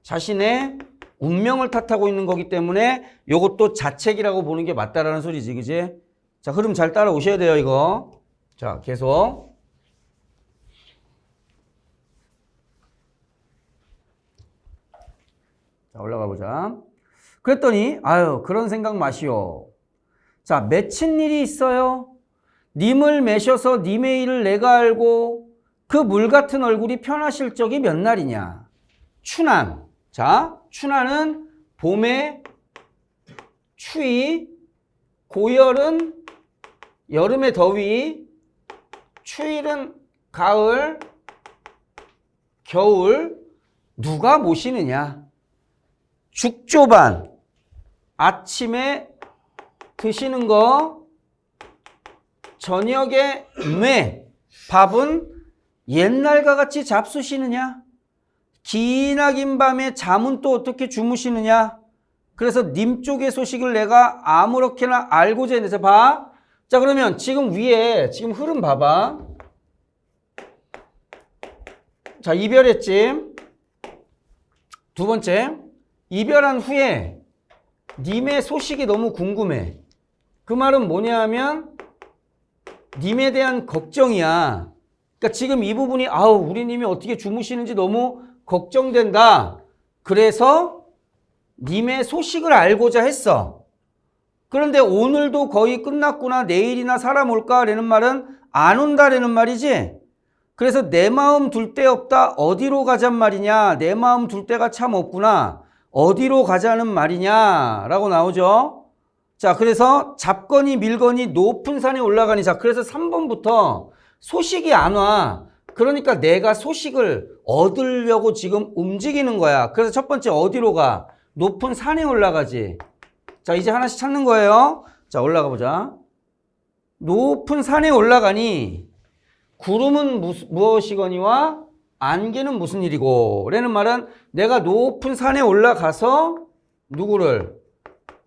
자신의 운명을 탓하고 있는 거기 때문에 이것도 자책이라고 보는 게 맞다라는 소리지. 그지? 자, 흐름 잘 따라오셔야 돼요, 이거. 자, 계속. 자, 올라가 보자. 그랬더니 아유, 그런 생각 마시오. 자, 맺힌 일이 있어요. 님을 매셔서 님의 일을 내가 알고 그 물 같은 얼굴이 편하실 적이 몇 날이냐. 추난. 자, 추난은 봄의 추위, 고열은 여름의 더위, 추일은 가을, 겨울. 누가 모시느냐. 죽조반. 아침에 드시는 거, 저녁에 밥은 옛날과 같이 잡수시느냐? 기나긴 밤에 잠은 또 어떻게 주무시느냐? 그래서 님 쪽의 소식을 내가 아무렇게나 알고자 했는데 봐. 자, 그러면 지금 위에 지금 흐름 봐봐. 자, 이별했지. 두 번째, 이별한 후에 님의 소식이 너무 궁금해. 그 말은 뭐냐 하면 님에 대한 걱정이야. 그러니까 지금 이 부분이 아우 우리 님이 어떻게 주무시는지 너무 걱정된다. 그래서 님의 소식을 알고자 했어. 그런데 오늘도 거의 끝났구나. 내일이나 사람 올까? 라는 말은 안 온다라는 말이지. 그래서 내 마음 둘 데 없다. 어디로 가잔 말이냐. 내 마음 둘 데가 참 없구나. 어디로 가자는 말이냐 라고 나오죠. 자, 그래서 잡거니 밀거니 높은 산에 올라가니. 자, 그래서 3번부터 소식이 안 와. 그러니까 내가 소식을 얻으려고 지금 움직이는 거야. 그래서 첫 번째 어디로 가? 높은 산에 올라가지. 자, 이제 하나씩 찾는 거예요. 자, 올라가 보자. 높은 산에 올라가니 구름은 무엇이거니와 안개는 무슨 일이고 라는 말은 내가 높은 산에 올라가서 누구를?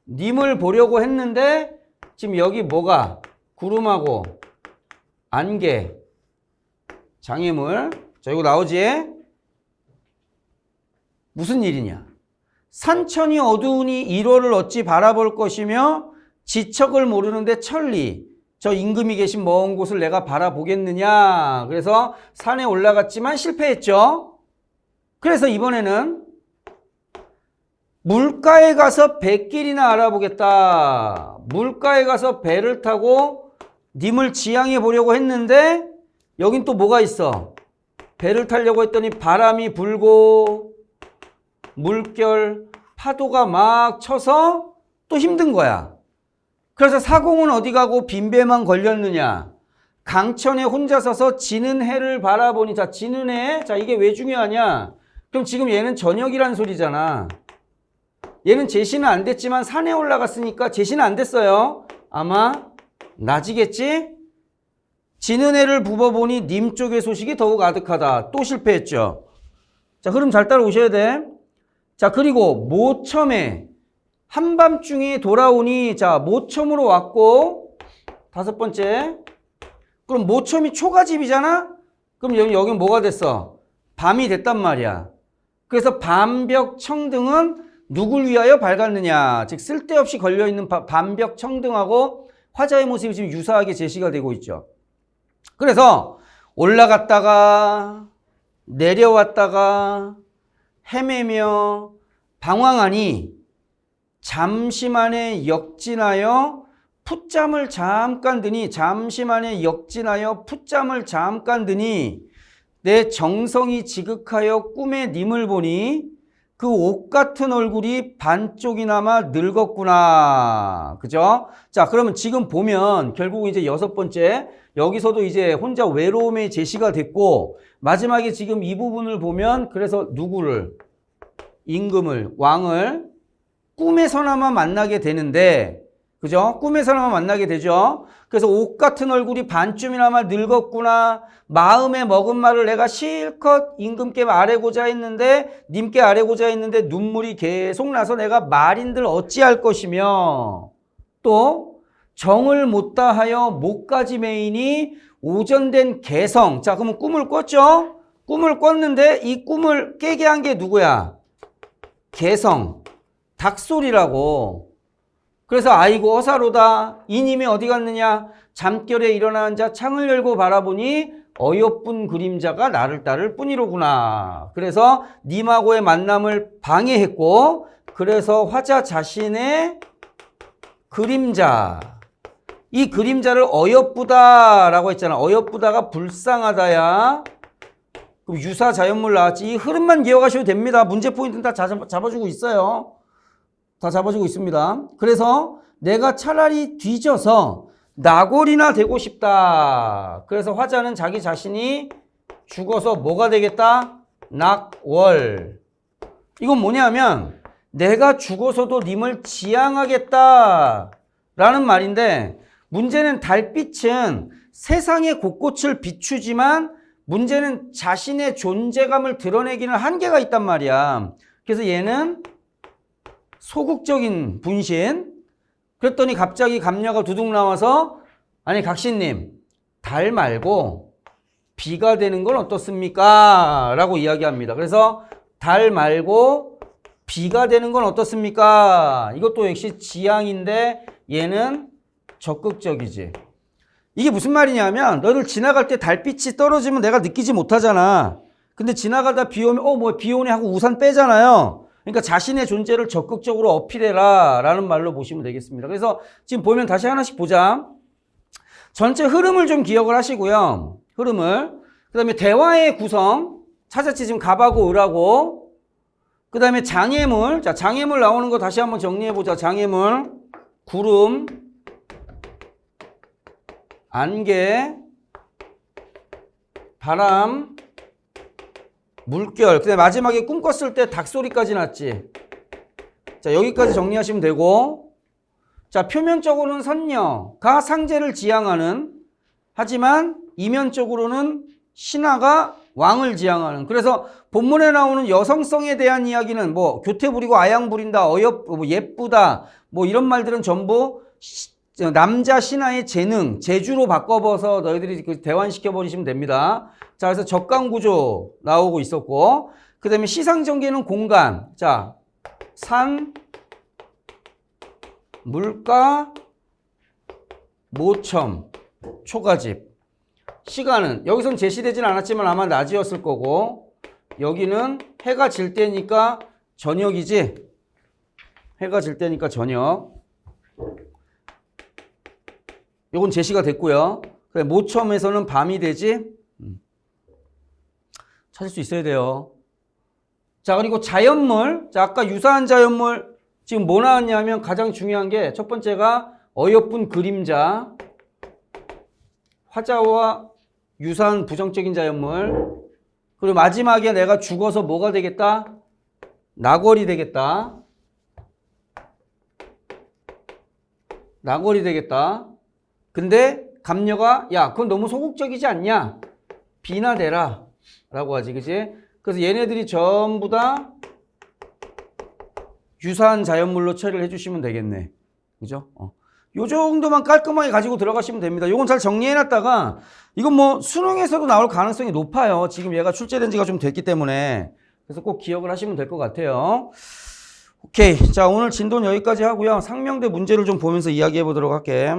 님을 보려고 했는데 지금 여기 뭐가? 구름하고 안개, 장애물. 자, 이거 나오지? 무슨 일이냐? 산천이 어두우니 1월을 어찌 바라볼 것이며 지척을 모르는데 천리. 저 임금이 계신 먼 곳을 내가 바라보겠느냐. 그래서 산에 올라갔지만 실패했죠. 그래서 이번에는 물가에 가서 배길이나 알아보겠다. 물가에 가서 배를 타고 님을 지향해 보려고 했는데 여긴 또 뭐가 있어? 배를 타려고 했더니 바람이 불고 물결, 파도가 막 쳐서 또 힘든 거야. 그래서 사공은 어디 가고 빈배만 걸렸느냐. 강천에 혼자 서서 지는 해를 바라보니. 자, 지는 해. 자, 이게 왜 중요하냐. 그럼 지금 얘는 저녁이란 소리잖아. 얘는 제시는 안 됐지만 산에 올라갔으니까 제시는 안 됐어요. 아마 낮이겠지? 지는 해를 굽어보니 님 쪽의 소식이 더욱 아득하다. 또 실패했죠. 자, 흐름 잘 따라오셔야 돼. 자, 그리고 모첨에 한밤중에 돌아오니. 자, 모첨으로 왔고 다섯 번째. 그럼 모첨이 초가집이잖아? 그럼 여기 뭐가 됐어? 밤이 됐단 말이야. 그래서 밤벽 청등은 누굴 위하여 밝았느냐? 즉 쓸데없이 걸려있는 밤벽 청등하고 화자의 모습이 지금 유사하게 제시가 되고 있죠. 그래서 올라갔다가 내려왔다가 헤매며 방황하니 잠시만에 역진하여 풋잠을 잠깐 드니 내 정성이 지극하여 꿈에 님을 보니 그 옷 같은 얼굴이 반쪽이나마 늙었구나. 그죠? 자, 그러면 지금 보면 결국 이제 6번째 여기서도 이제 혼자 외로움의 제시가 됐고 마지막에 지금 이 부분을 보면 그래서 누구를 임금을 왕을 꿈에서나마 만나게 되는데 그죠? 꿈에서나마 만나게 되죠. 그래서 옷 같은 얼굴이 반쯤이나마 늙었구나. 마음에 먹은 말을 내가 실컷 임금께 아뢰고자 했는데 님께 아뢰고자 했는데 눈물이 계속 나서 내가 말인들 어찌할 것이며 또 정을 못 다하여 목까지 메이니 오전된 개성. 자, 그러면 꿈을 꿨죠? 꿈을 꿨는데 이 꿈을 깨게 한 게 누구야? 개성. 닭소리라고. 그래서 아이고 어사로다. 이님이 어디 갔느냐? 잠결에 일어나 앉아 창을 열고 바라보니 어여쁜 그림자가 나를 따를 뿐이로구나. 그래서 님하고의 만남을 방해했고 그래서 화자 자신의 그림자 이 그림자를 어여쁘다라고 했잖아. 어여쁘다가 불쌍하다야. 그럼 유사 자연물 나왔지. 이 흐름만 기억하셔도 됩니다. 문제 포인트는 다 잡아주고 있어요. 다 잡아주고 있습니다. 그래서 내가 차라리 뒤져서 나골이나 되고 싶다. 그래서 화자는 자기 자신이 죽어서 뭐가 되겠다? 낙월. 이건 뭐냐면 내가 죽어서도 님을 지향하겠다 라는 말인데 문제는 달빛은 세상의 곳곳을 비추지만 문제는 자신의 존재감을 드러내기는 한계가 있단 말이야. 그래서 얘는 소극적인 분신. 그랬더니 갑자기 감녀가 두둑 나와서 아니 각신님 달 말고 비가 되는 건 어떻습니까? 라고 이야기합니다. 그래서 달 말고 비가 되는 건 어떻습니까? 이것도 역시 지향인데 얘는 적극적이지. 이게 무슨 말이냐면 너를 지나갈 때 달빛이 떨어지면 내가 느끼지 못하잖아. 근데 지나가다 비 오면 뭐 비 오네 하고 우산 빼잖아요. 그러니까 자신의 존재를 적극적으로 어필해라 라는 말로 보시면 되겠습니다. 그래서 지금 보면 다시 하나씩 보자. 전체 흐름을 좀 기억을 하시고요. 흐름을. 그 다음에 대화의 구성. 찾았지 지금 갑하고 을하고. 그 다음에 장애물. 자, 장애물 나오는 거 다시 한번 정리해보자. 장애물. 구름. 안개. 바람. 물결. 근데 마지막에 꿈 꿨을 때 닭소리까지 났지. 자, 여기까지 정리하시면 되고. 자, 표면적으로는 선녀가 상제를 지향하는, 하지만 이면적으로는 신하가 왕을 지향하는. 그래서 본문에 나오는 여성성에 대한 이야기는 뭐 교태 부리고 아양 부린다, 뭐 예쁘다, 뭐 이런 말들은 전부 남자 신하의 재능, 재주로 바꿔봐서 너희들이 대환시켜 버리시면 됩니다. 자, 그래서 적강구조 나오고 있었고, 그 다음에 시상전개는 공간. 자, 산, 물가, 모첨, 초가집. 시간은 여기선 제시되진 않았지만 아마 낮이었을 거고, 여기는 해가 질 때니까 저녁이지. 해가 질 때니까 저녁. 요건 제시가 됐고요. 모첨에서는 밤이 되지. 찾을 수 있어야 돼요. 자, 그리고 자연물. 자, 아까 유사한 자연물 지금 뭐 나왔냐면 가장 중요한 게 첫 번째가 어여쁜 그림자. 화자와 유사한 부정적인 자연물. 그리고 마지막에 내가 죽어서 뭐가 되겠다? 나궐이 되겠다. 나궐이 되겠다. 근데 감녀가 야 그건 너무 소극적이지 않냐? 비나 대라 라고 하지. 그치? 그래서 얘네들이 전부 다 유사한 자연물로 처리를 해주시면 되겠네. 그죠? 요 정도만 깔끔하게 가지고 들어가시면 됩니다. 요건 잘 정리해놨다가 이건 뭐 수능에서도 나올 가능성이 높아요. 지금 얘가 출제된 지가 좀 됐기 때문에. 그래서 꼭 기억을 하시면 될 것 같아요. 오케이. 자, 오늘 진도는 여기까지 하고요. 상명대 문제를 좀 보면서 이야기해 보도록 할게.